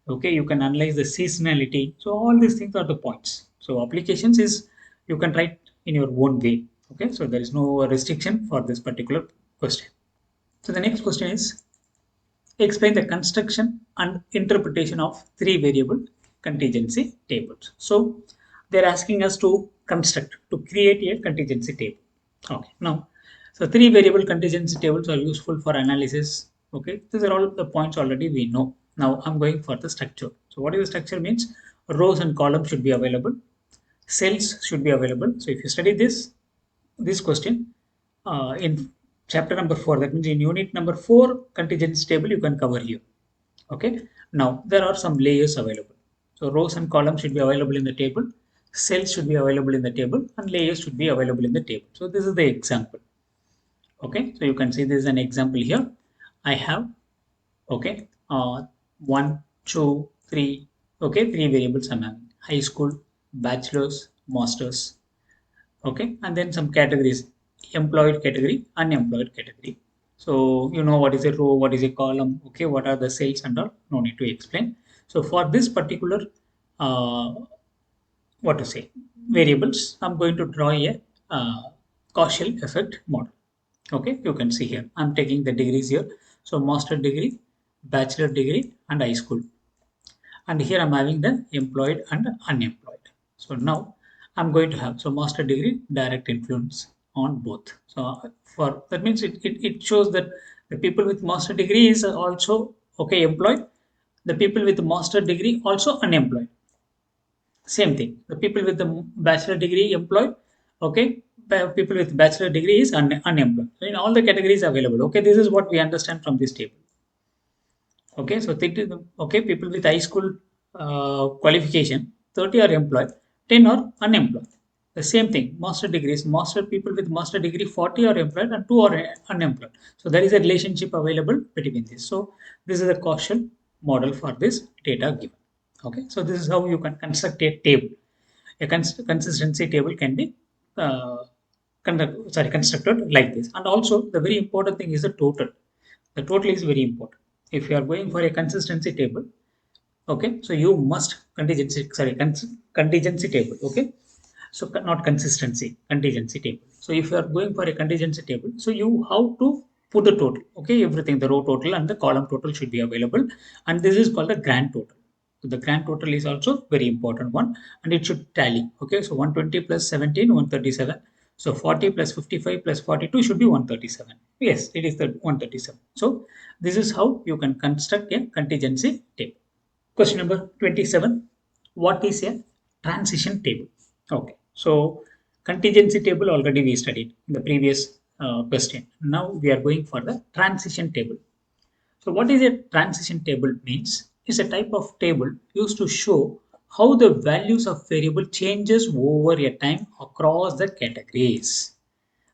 Okay, you can analyze the seasonality. So all these things are the points. So applications is you can write in your own way. Okay, so there is no restriction for this particular question. So the next question is, explain the construction and interpretation of three variable contingency tables. So they're asking us to construct, to create a contingency table. Okay, now, so three variable contingency tables are useful for analysis. Okay, these are all the points already we know. Now I'm going for the structure. So what is the structure means? Rows and columns should be available. Cells should be available. So if you study this question in chapter number 4, that means in unit number 4 contingency table you can cover here. Okay, now there are some layers available. So rows and columns should be available in the table, cells should be available in the table, and layers should be available in the table. So this is the example. Okay, so you can see this is an example here. I have, okay, 1 2 3, okay, three variables. I'm having high school, bachelor's, masters. Okay, and then some categories: employed category, unemployed category. So you know what is a row, what is a column, okay, what are the cells and all, no need to explain. So for this particular uh, what to say variables, I'm going to draw a uh, causal effect model. Okay, you can see here I'm taking the degrees here. So master degree, bachelor degree, and high school, and here I'm having the employed and unemployed. So now I'm going to have, so master degree direct influence on both. So for that means it shows that the people with master degree is also, okay, employed. The people with master degree also unemployed. Same thing. The people with the bachelor degree employed. Okay, people with bachelor degree is unemployed. So in all the categories available. Okay, this is what we understand from this table. Okay, so okay, people with high school qualification, 30 are employed, 10 are unemployed. The same thing, master degrees, master people with master degree, 40 are employed and 2 are unemployed. So there is a relationship available between this. So this is a causal model for this data given. Okay, so this is how you can construct a table. A consistency table can be constructed like this. And also the very important thing is the total. The total is very important. If you are going for a consistency table, okay, so you must contingency table. Okay, so not consistency, contingency table. So if you are going for a contingency table, so you have to put the total. Okay, everything, the row total and the column total should be available, and this is called the grand total. So the grand total is also very important one, and it should tally. Okay, so 120 plus 17, 137. So 40 plus 55 plus 42 should be 137. Yes, it is the 137. So this is how you can construct a contingency table. Question number 27. What is a transition table? Okay, so contingency table already we studied in the previous question. Now we are going for the transition table. So what is a transition table means? Is a type of table used to show how the values of variable changes over a time across the categories.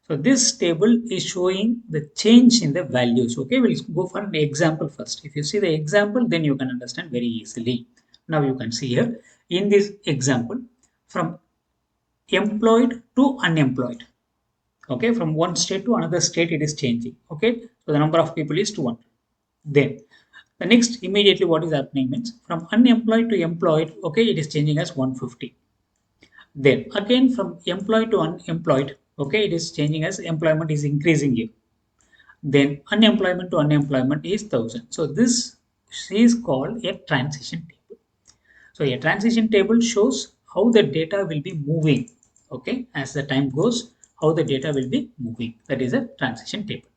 So this table is showing the change in the values. Okay, we'll go for an example first. If you see the example, then you can understand very easily. Now you can see here in this example from employed to unemployed. Okay, from one state to another state it is changing. Okay, so the number of people is 200. Then the next immediately what is happening means from unemployed to employed, okay, it is changing as 150. Then again from employed to unemployed, okay, it is changing as employment is increasing here. Then unemployment to unemployment is 1000. So this is called a transition table. So a transition table shows how the data will be moving. Okay, as the time goes, how the data will be moving. That is a transition table.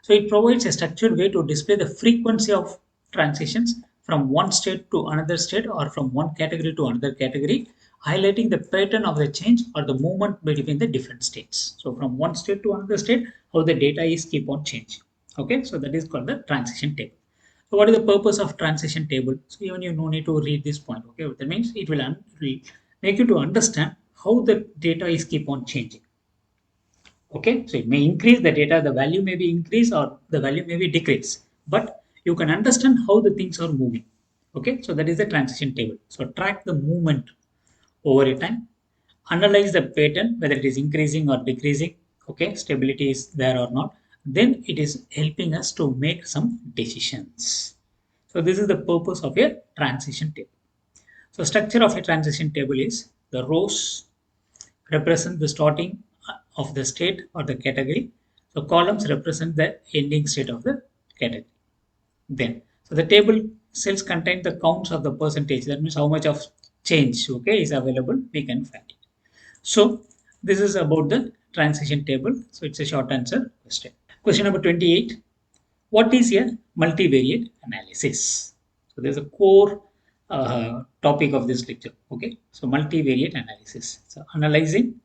So it provides a structured way to display the frequency of transitions from one state to another state or from one category to another category, highlighting the pattern of the change or the movement between the different states. So from one state to another state, how the data is keep on changing. Okay, so that is called the transition table. So what is the purpose of transition table? So even you no need to read this point. Okay, that means it will make you to understand how the data is keep on changing. Okay, so it may increase the data, the value may be increase or the value may be decrease, but you can understand how the things are moving. Okay, so that is the transition table. So track the movement over a time, analyze the pattern whether it is increasing or decreasing. Okay, stability is there or not. Then it is helping us to make some decisions. So this is the purpose of a transition table. So structure of a transition table is the rows represent the starting of the state or the category. So columns represent the ending state of the category. Then, so the table cells contain the counts of the percentage. That means how much of change, okay, is available. We can find it. So this is about the transition table. So it's a short answer question. Question number 28. What is a multivariate analysis? So there's a core topic of this lecture. Okay, so multivariate analysis. So analyzing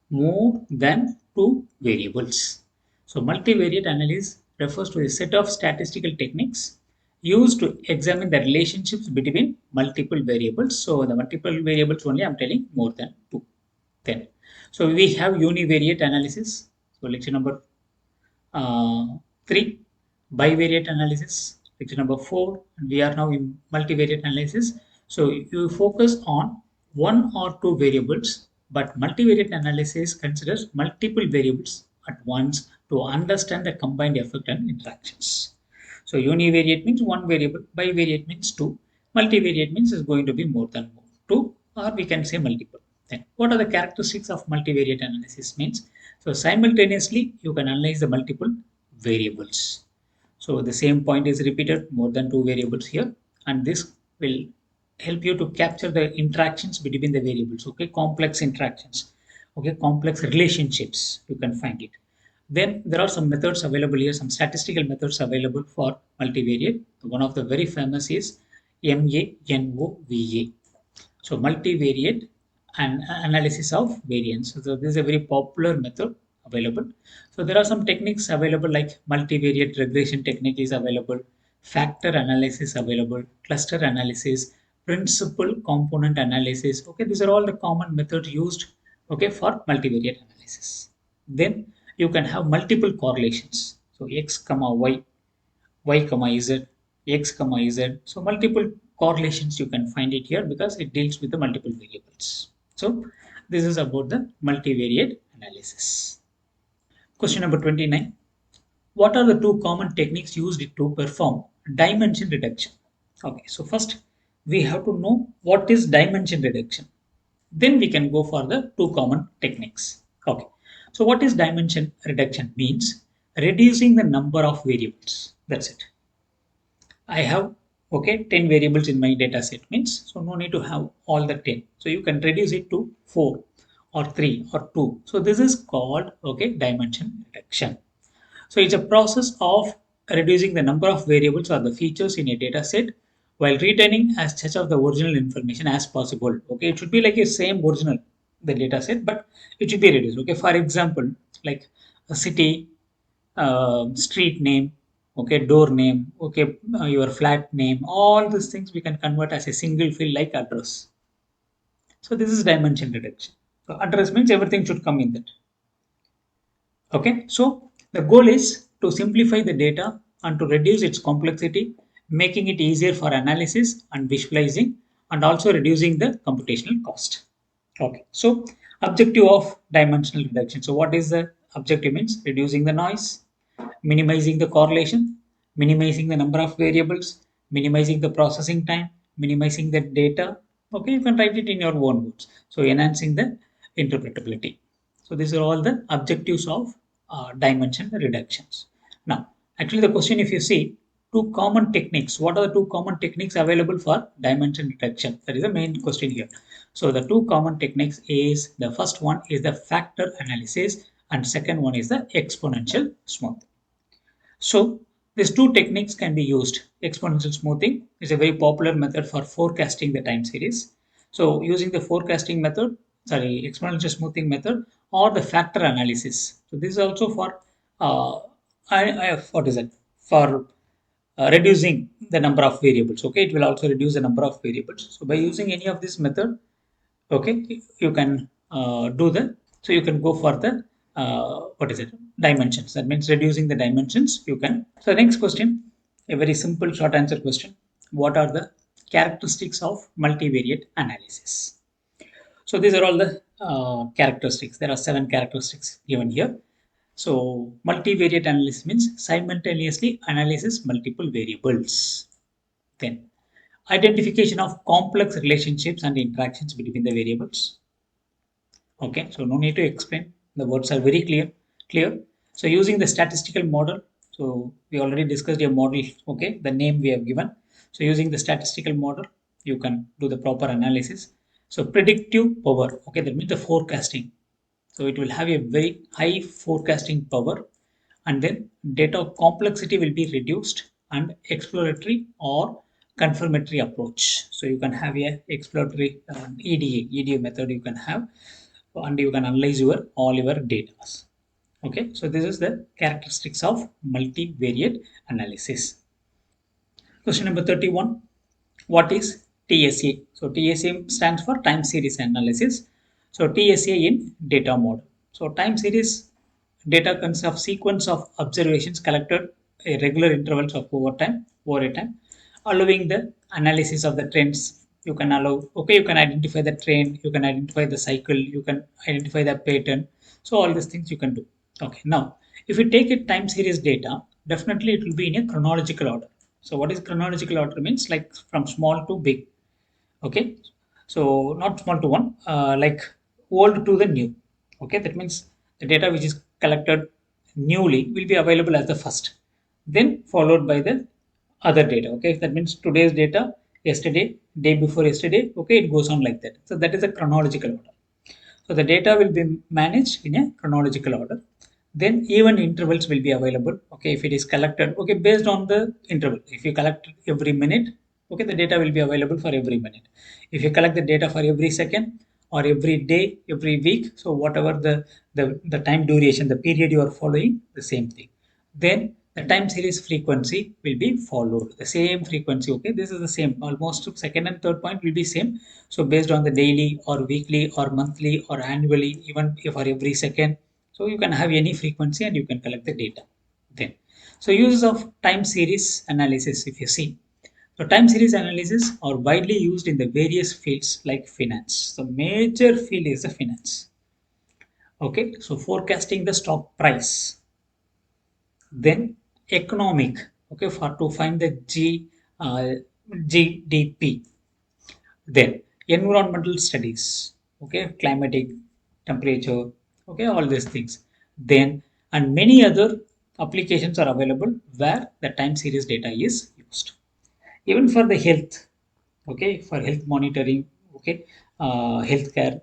more than two variables. So multivariate analysis refers to a set of statistical techniques used to examine the relationships between multiple variables. So the multiple variables only I'm telling more than two. Then, so we have univariate analysis. So lecture number 3, bivariate analysis, lecture number 4, and we are now in multivariate analysis. So you focus on one or two variables, but multivariate analysis considers multiple variables at once to understand the combined effect and interactions. So univariate means one variable, bivariate means two, multivariate means is going to be more than two, or we can say multiple. Then what are the characteristics of multivariate analysis means? So simultaneously you can analyze the multiple variables. So the same point is repeated more than two variables here, and this will help you to capture the interactions between the variables. Okay, complex interactions. Okay, complex relationships you can find it. Then there are some methods available here, some statistical methods available for multivariate. One of the very famous is MANOVA. So multivariate and analysis of variance. So this is a very popular method available. So there are some techniques available like multivariate regression technique is available, factor analysis available, cluster analysis, principal component analysis. Okay, these are all the common methods used, okay, for multivariate analysis. Then you can have multiple correlations. So x comma y, y comma z, x comma z. So multiple correlations you can find it here because it deals with the multiple variables. So this is about the multivariate analysis. Question number 29. What are the two common techniques used to perform dimension reduction? Okay, so first we have to know what is dimension reduction. Then we can go for the two common techniques. Okay, so what is dimension reduction means? Reducing the number of variables. That's it. I have, okay, 10 variables in my data set means, so no need to have all the 10. So you can reduce it to 4 or 3 or 2. So this is called, okay, dimension reduction. So it's a process of reducing the number of variables or the features in a data set while retaining as much of the original information as possible. Okay, it should be like a same original the data set, but it should be reduced. Okay, for example, like a city, street name, okay, door name, okay, your flat name, all these things we can convert as a single field like address. So this is dimension reduction. So address means everything should come in that. Okay, so the goal is to simplify the data and to reduce its complexity, making it easier for analysis and visualizing, and also reducing the computational cost. Okay, so objective of dimensional reduction. So what is the objective means reducing the noise, minimizing the correlation, minimizing the number of variables, minimizing the processing time, minimizing the data. Okay, you can write it in your own words. So enhancing the interpretability. So these are all the objectives of dimension reductions. Now, actually the question, if you see, two common techniques. What are the two common techniques available for dimension reduction? That is the main question here. So the two common techniques is, the first one is the factor analysis and second one is the exponential smoothing. So these two techniques can be used. Exponential smoothing is a very popular method for forecasting the time series. So using the forecasting method, sorry, exponential smoothing method or the factor analysis. So this is also for what is it? For reducing the number of variables. Okay, it will also reduce the number of variables. So by using any of this method, okay, you can do the, so you can go for the what is it, dimensions. That means reducing the dimensions you can. So next question, a very simple short answer question. What are the characteristics of multivariate analysis? So these are all the characteristics. There are 7 characteristics given here. So multivariate analysis means simultaneously analyzes multiple variables. Then identification of complex relationships and interactions between the variables. Okay, so no need to explain. The words are very clear. Clear. So using the statistical model. So we already discussed a model. Okay, the name we have given. So using the statistical model, you can do the proper analysis. So predictive power. Okay, that means the forecasting. So it will have a very high forecasting power, and then data complexity will be reduced and exploratory or confirmatory approach. So you can have a exploratory EDA method you can have, and you can analyze your all your data. Okay, so this is the characteristics of multivariate analysis. Question number 31. What is TSA? So TSA stands for time series analysis. So TSA in data model. So time series data consists of sequence of observations collected at regular intervals of over a time, allowing the analysis of the trends. You can allow, okay, you can identify the trend, you can identify the cycle, you can identify the pattern. So all these things you can do. Okay, now if you take a time series data, definitely it will be in a chronological order. So what is chronological order means, like from small to big. Okay, so not small to one, like old to the new. Okay, that means the data which is collected newly will be available as the first, then followed by the other data. Okay, that means today's data, yesterday, day before yesterday. Okay, it goes on like that. So that is a chronological order. So the data will be managed in a chronological order. Then even intervals will be available. Okay, if it is collected, okay, based on the interval. If you collect every minute, okay, the data will be available for every minute. If you collect the data for every second or every day, every week, so whatever the time duration, the period you are following, the same thing. Then the time series frequency will be followed, the same frequency. Okay, this is the same, almost second and third point will be same. So based on the daily or weekly or monthly or annually, even for every second, so you can have any frequency and you can collect the data. Then so uses of time series analysis, if you see, so time series analysis are widely used in the various fields like finance. So major field is the finance. Okay, so forecasting the stock price, then economic, okay, for to find the uh, GDP, then environmental studies, okay, climatic, temperature, okay, all these things. Then and many other applications are available where the time series data is used. Even for the health, okay, for health monitoring, okay, healthcare,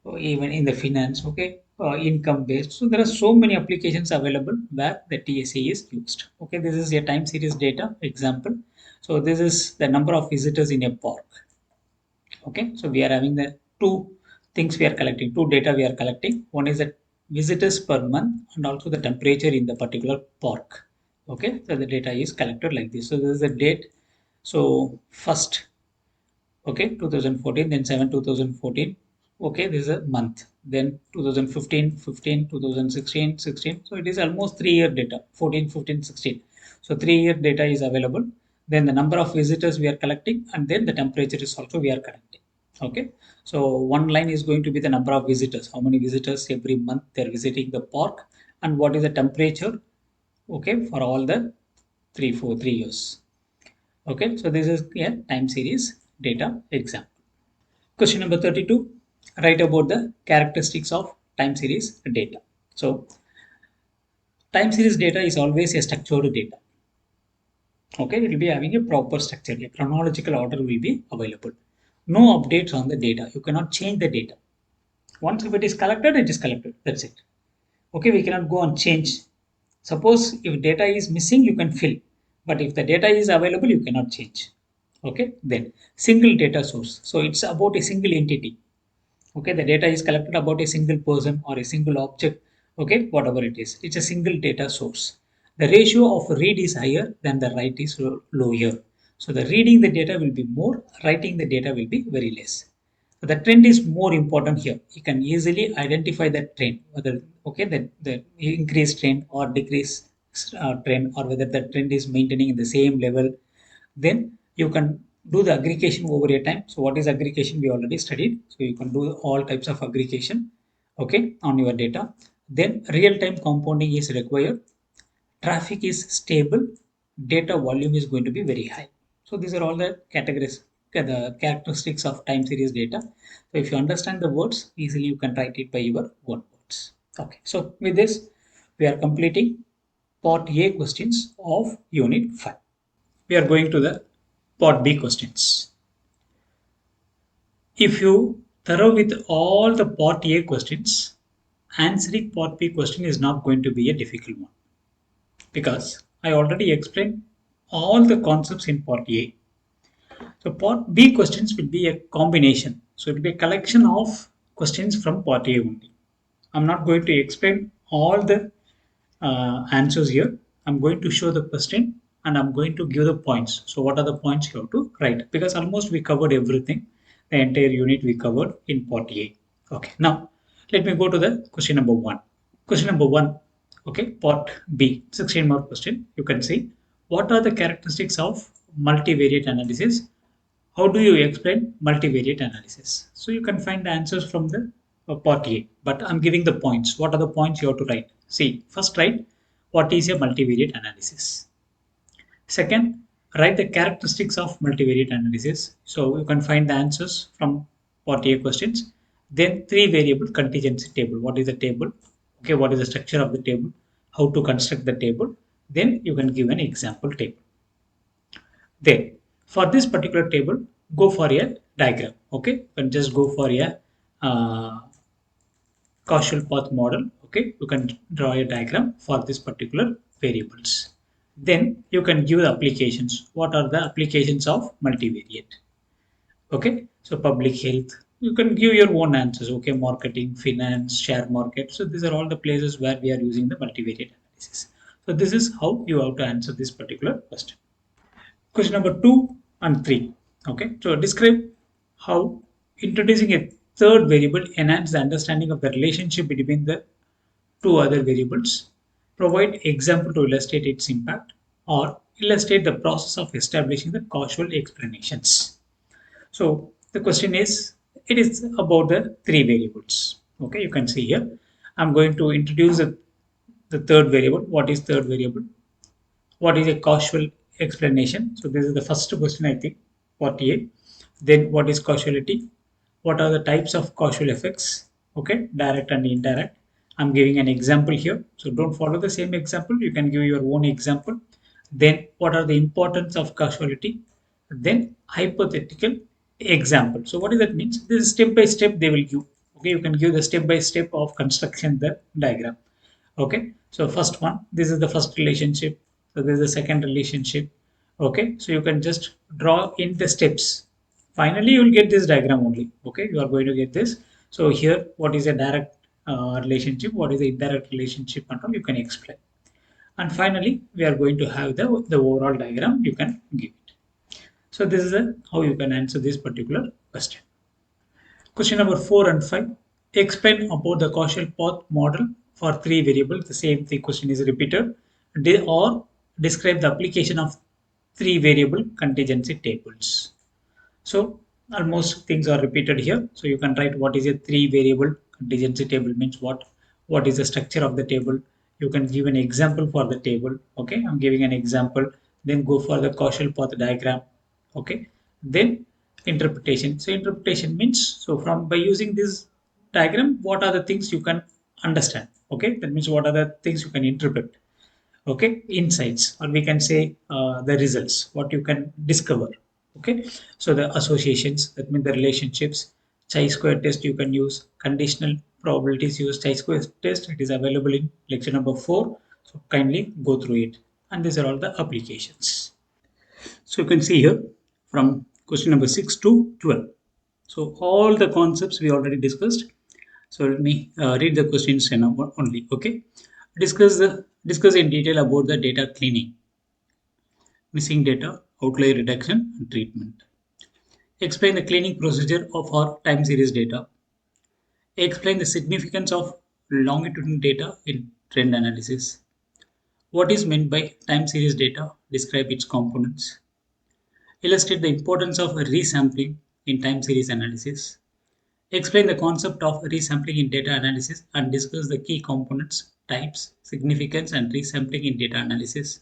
or even in the finance, okay, income based. So there are so many applications available where the TSA is used. Okay, this is a time series data example. So this is the number of visitors in a park. Okay, so we are having the two things we are collecting, two data we are collecting. One is the visitors per month and also the temperature in the particular park. Okay, so the data is collected like this. So this is the date. So first, okay, 2014, then 7 2014. Okay, this is a month. Then 2015, 15, 2016, 16. So it is almost 3-year data, 14, 15, 16. So 3-year data is available. Then the number of visitors we are collecting, and then the temperature is also we are collecting. Okay, so one line is going to be the number of visitors, how many visitors every month they're visiting the park, and what is the temperature, okay, for all the 3 years. Okay, so this is a time series data example. Question number 32, write about the characteristics of time series data. So time series data is always a structured data. Okay, it will be having a proper structure, a chronological order will be available. No updates on the data, you cannot change the data. Once if it is collected, it is collected, that's it. Okay, we cannot go and change. Suppose if data is missing, you can fill, but if the data is available, you cannot change. Okay, then single data source, so it's about a single entity. Okay, the data is collected about a single person or a single object. Okay, whatever it is, it's a single data source. The ratio of read is higher than the write is lower. So the reading the data will be more, writing the data will be very less. So the trend is more important here. You can easily identify that trend, whether okay the increased trend or decreased trend, or whether the trend is maintaining in the same level. Then you can do the aggregation over a time. So what is aggregation? We already studied. So you can do all types of aggregation, okay, on your data. Then real-time compounding is required. Traffic is stable. Data volume is going to be very high. So these are all the categories, the characteristics of time series data. So if you understand the words, easily you can write it by your own words. Okay. So with this, we are completing part A questions of unit 5. We are going to the part B questions. If you thorough with all the part A questions, answering part B question is not going to be a difficult one, because I already explained all the concepts in part A. So part B questions will be a combination. So it will be a collection of questions from part A only. I'm not going to explain all the answers here. I'm going to show the question and I'm going to give the points. So what are the points you have to write? Because almost we covered everything. The entire unit we covered in part A. Okay, now let me go to the question number 1. Question number 1, okay, part B, 16 mark question. You can see what are the characteristics of multivariate analysis. How do you explain multivariate analysis? So you can find the answers from the part A, but I'm giving the points. What are the points you have to write? See, first write what is a multivariate analysis. Second, write the characteristics of multivariate analysis. So you can find the answers from part A questions. Then three variable contingency table. What is the table? Okay, what is the structure of the table? How to construct the table? Then you can give an example table. Then for this particular table, go for a diagram. Okay, you can just go for a causal path model. Okay, you can draw a diagram for this particular variables. Then you can give the applications. What are the applications of multivariate? Okay, so public health, you can give your own answers. Okay, marketing, finance, share market. So these are all the places where we are using the multivariate analysis. So this is how you have to answer this particular question. Question number 2 and 3. Okay, so describe how introducing a third variable enhance the understanding of the relationship between the two other variables. Provide example to illustrate its impact, or illustrate the process of establishing the causal explanations. So the question is, it is about the three variables. Okay, you can see here. I'm going to introduce the third variable. What is third variable? What is a causal explanation? So this is the first question, I think, part A. Then what is causality? What are the types of causal effects? Okay, direct and indirect. I'm giving an example here. So don't follow the same example. You can give your own example. Then what are the importance of causality? Then hypothetical example. So what does that mean? This is step by step they will give. Okay, you can give the step by step of construction the diagram. Okay, so first one, this is the first relationship, so this is the second relationship. Okay, so you can just draw in the steps. Finally you will get this diagram only. Okay, you are going to get this. So here, what is a direct relationship, what is the indirect relationship, and all you can explain. And finally we are going to have the overall diagram you can give it. So this is how you can answer this particular question. Question number 4 and 5. Explain about the causal path model for three variables. The same thing question is repeated. Or describe the application of three variable contingency tables. So almost things are repeated here. So you can write what is a three variable contingency table means what is the structure of the table. You can give an example for the table. Okay, I'm giving an example. Then go for the causal path diagram. Okay, then interpretation. So interpretation means, so from by using this diagram, what are the things you can understand? Okay, that means what are the things you can interpret. Okay, insights, or we can say the results, what you can discover. Okay, so the associations, that means the relationships. Chi-square test you can use, conditional probabilities use chi-square test. It is available in lecture number 4, so kindly go through it. And these are all the applications. So you can see here from question number 6 to 12. So all the concepts we already discussed. So let me read the questions only. Okay, discuss in detail about the data cleaning, missing data, outlier reduction, and treatment. Explain the cleaning procedure of our time series data. Explain the significance of longitudinal data in trend analysis. What is meant by time series data? Describe its components. Illustrate the importance of resampling in time series analysis. Explain the concept of resampling in data analysis and discuss the key components, types, significance, and resampling in data analysis.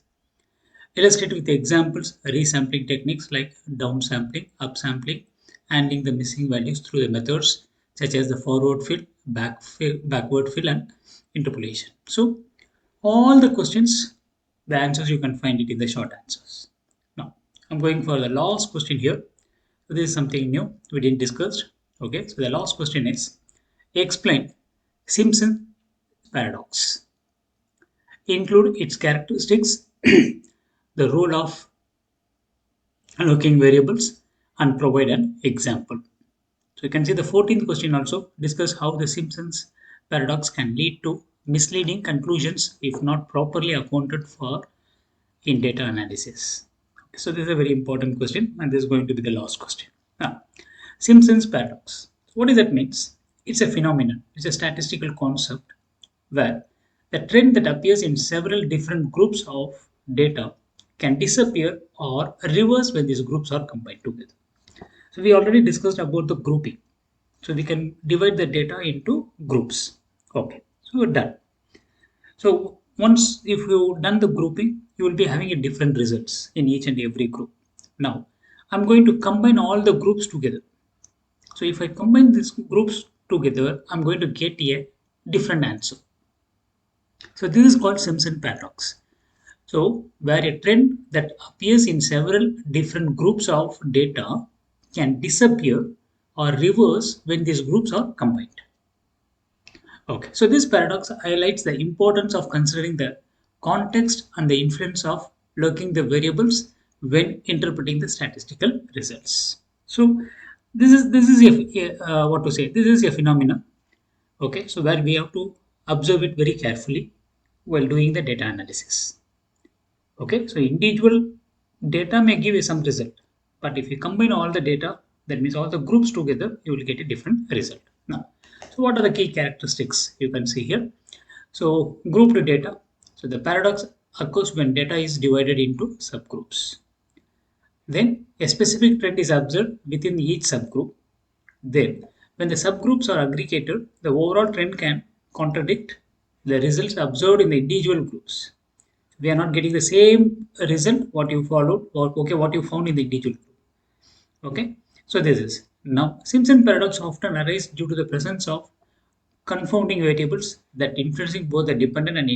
Illustrate with examples resampling techniques like downsampling, upsampling, handling the missing values through the methods such as the forward fill, backward fill, and interpolation. So, all the questions, the answers you can find it in the short answers. Now, I'm going for the last question here. So this is something new we didn't discuss. Okay, so the last question is explain Simpson paradox. Include its characteristics, the role of allocating variables, and provide an example. So you can see the 14th question also discuss how the Simpson's paradox can lead to misleading conclusions if not properly accounted for in data analysis. So this is a very important question, and this is going to be the last question. Now, Simpson's paradox. What does that means? It's a phenomenon. It's a statistical concept where the trend that appears in several different groups of data can disappear or reverse when these groups are combined together. So we already discussed about the grouping. So we can divide the data into groups. Okay, so we're done. So once if you done the grouping, you will be having a different results in each and every group. Now, I'm going to combine all the groups together. So if I combine these groups together, I'm going to get a different answer. So this is called Simpson paradox. So where a trend that appears in several different groups of data can disappear or reverse when these groups are combined. Okay, so this paradox highlights the importance of considering the context and the influence of lurking the variables when interpreting the statistical results. So this is what to say. This is a phenomenon. Okay, so where we have to observe it very carefully while doing the data analysis. Okay, so individual data may give you some result, but if you combine all the data, that means all the groups together, you will get a different result. Now, so what are the key characteristics you can see here? So grouped data. So the paradox occurs when data is divided into subgroups. Then a specific trend is observed within each subgroup. Then when the subgroups are aggregated, the overall trend can contradict the results observed in the individual groups. We are not getting the same result what you followed or okay what you found in the individual group. Okay, so this is now Simpson paradox often arises due to the presence of confounding variables that influencing both the dependent and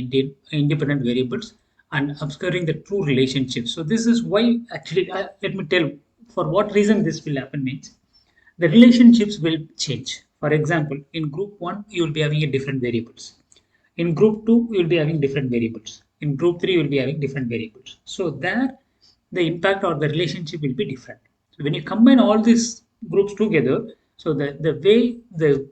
independent variables and obscuring the true relationships. So this is why actually let me tell for what reason this will happen means the relationships will change. For example, in group 1 you will be having a different variables. In group 2 you will be having different variables. In group 3 you will be having different variables. So there the impact or the relationship will be different. So when you combine all these groups together, so the way the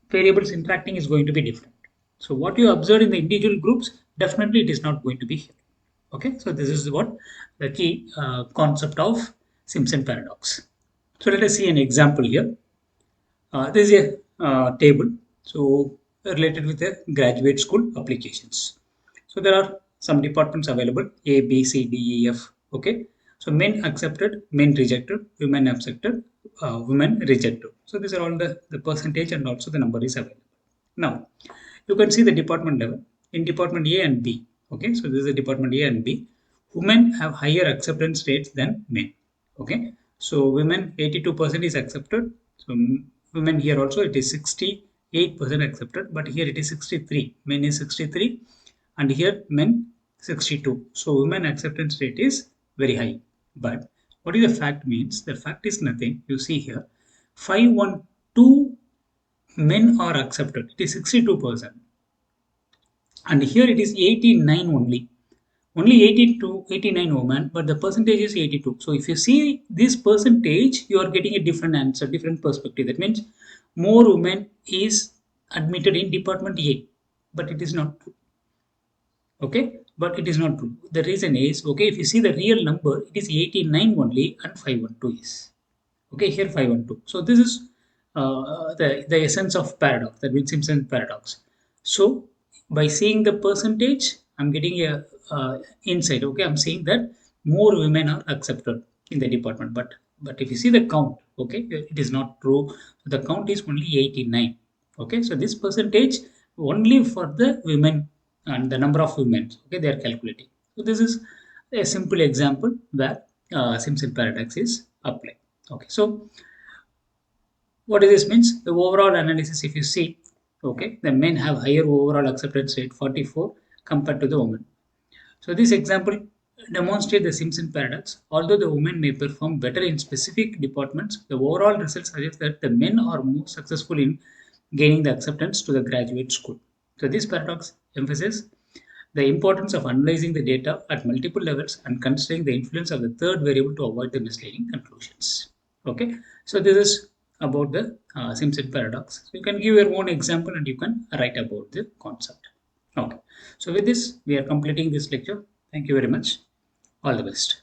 variables interacting is going to be different. So what you observe in the individual groups, definitely it is not going to be here. Okay, so this is what the key concept of Simpson paradox. So let us see an example here. This is a table, so related with the graduate school applications. So there are some departments available A, B, C, D, E, F. Okay, So men accepted, men rejected, women accepted, women rejected. So these are all the percentage and also the number is available. Now you can see the department level in department A and B. Okay, so this is the department A and B. Women have higher acceptance rates than men. Okay, so women 82% is accepted. So women here also it is 68% accepted, but here it is 63. Men is 63, and here men 62. So women acceptance rate is very high. But what is the fact means? The fact is nothing. You see here, 512 men are accepted. It is 62%, and here it is 89 only 82 89 women, but the percentage is 82. So if you see this percentage, you are getting a different answer, different perspective. That means more women is admitted in department A, but it is not true. Okay, but it is not true. The reason is, okay, if you see the real number, it is 89 only and 512 is. Okay, here 512. So this is the essence of paradox, the Simpson paradox. So by seeing the percentage, I'm getting a insight. Okay, I'm saying that more women are accepted in the department, but if you see the count, okay, it is not true. The count is only 89. Okay, so this percentage only for the women and the number of women. Okay, they are calculating. So this is a simple example where Simpson paradox is applied. Okay, so what does this means? The overall analysis, if you see, okay, the men have higher overall acceptance rate, 44, compared to the women. So this example demonstrates the Simpson paradox. Although the women may perform better in specific departments, the overall result suggests that the men are more successful in gaining the acceptance to the graduate school. So this paradox emphasizes the importance of analyzing the data at multiple levels and considering the influence of the third variable to avoid the misleading conclusions. Okay, so this is about the Simpson paradox. So you can give your own example and you can write about the concept. Okay, so with this, we are completing this lecture. Thank you very much. All the best.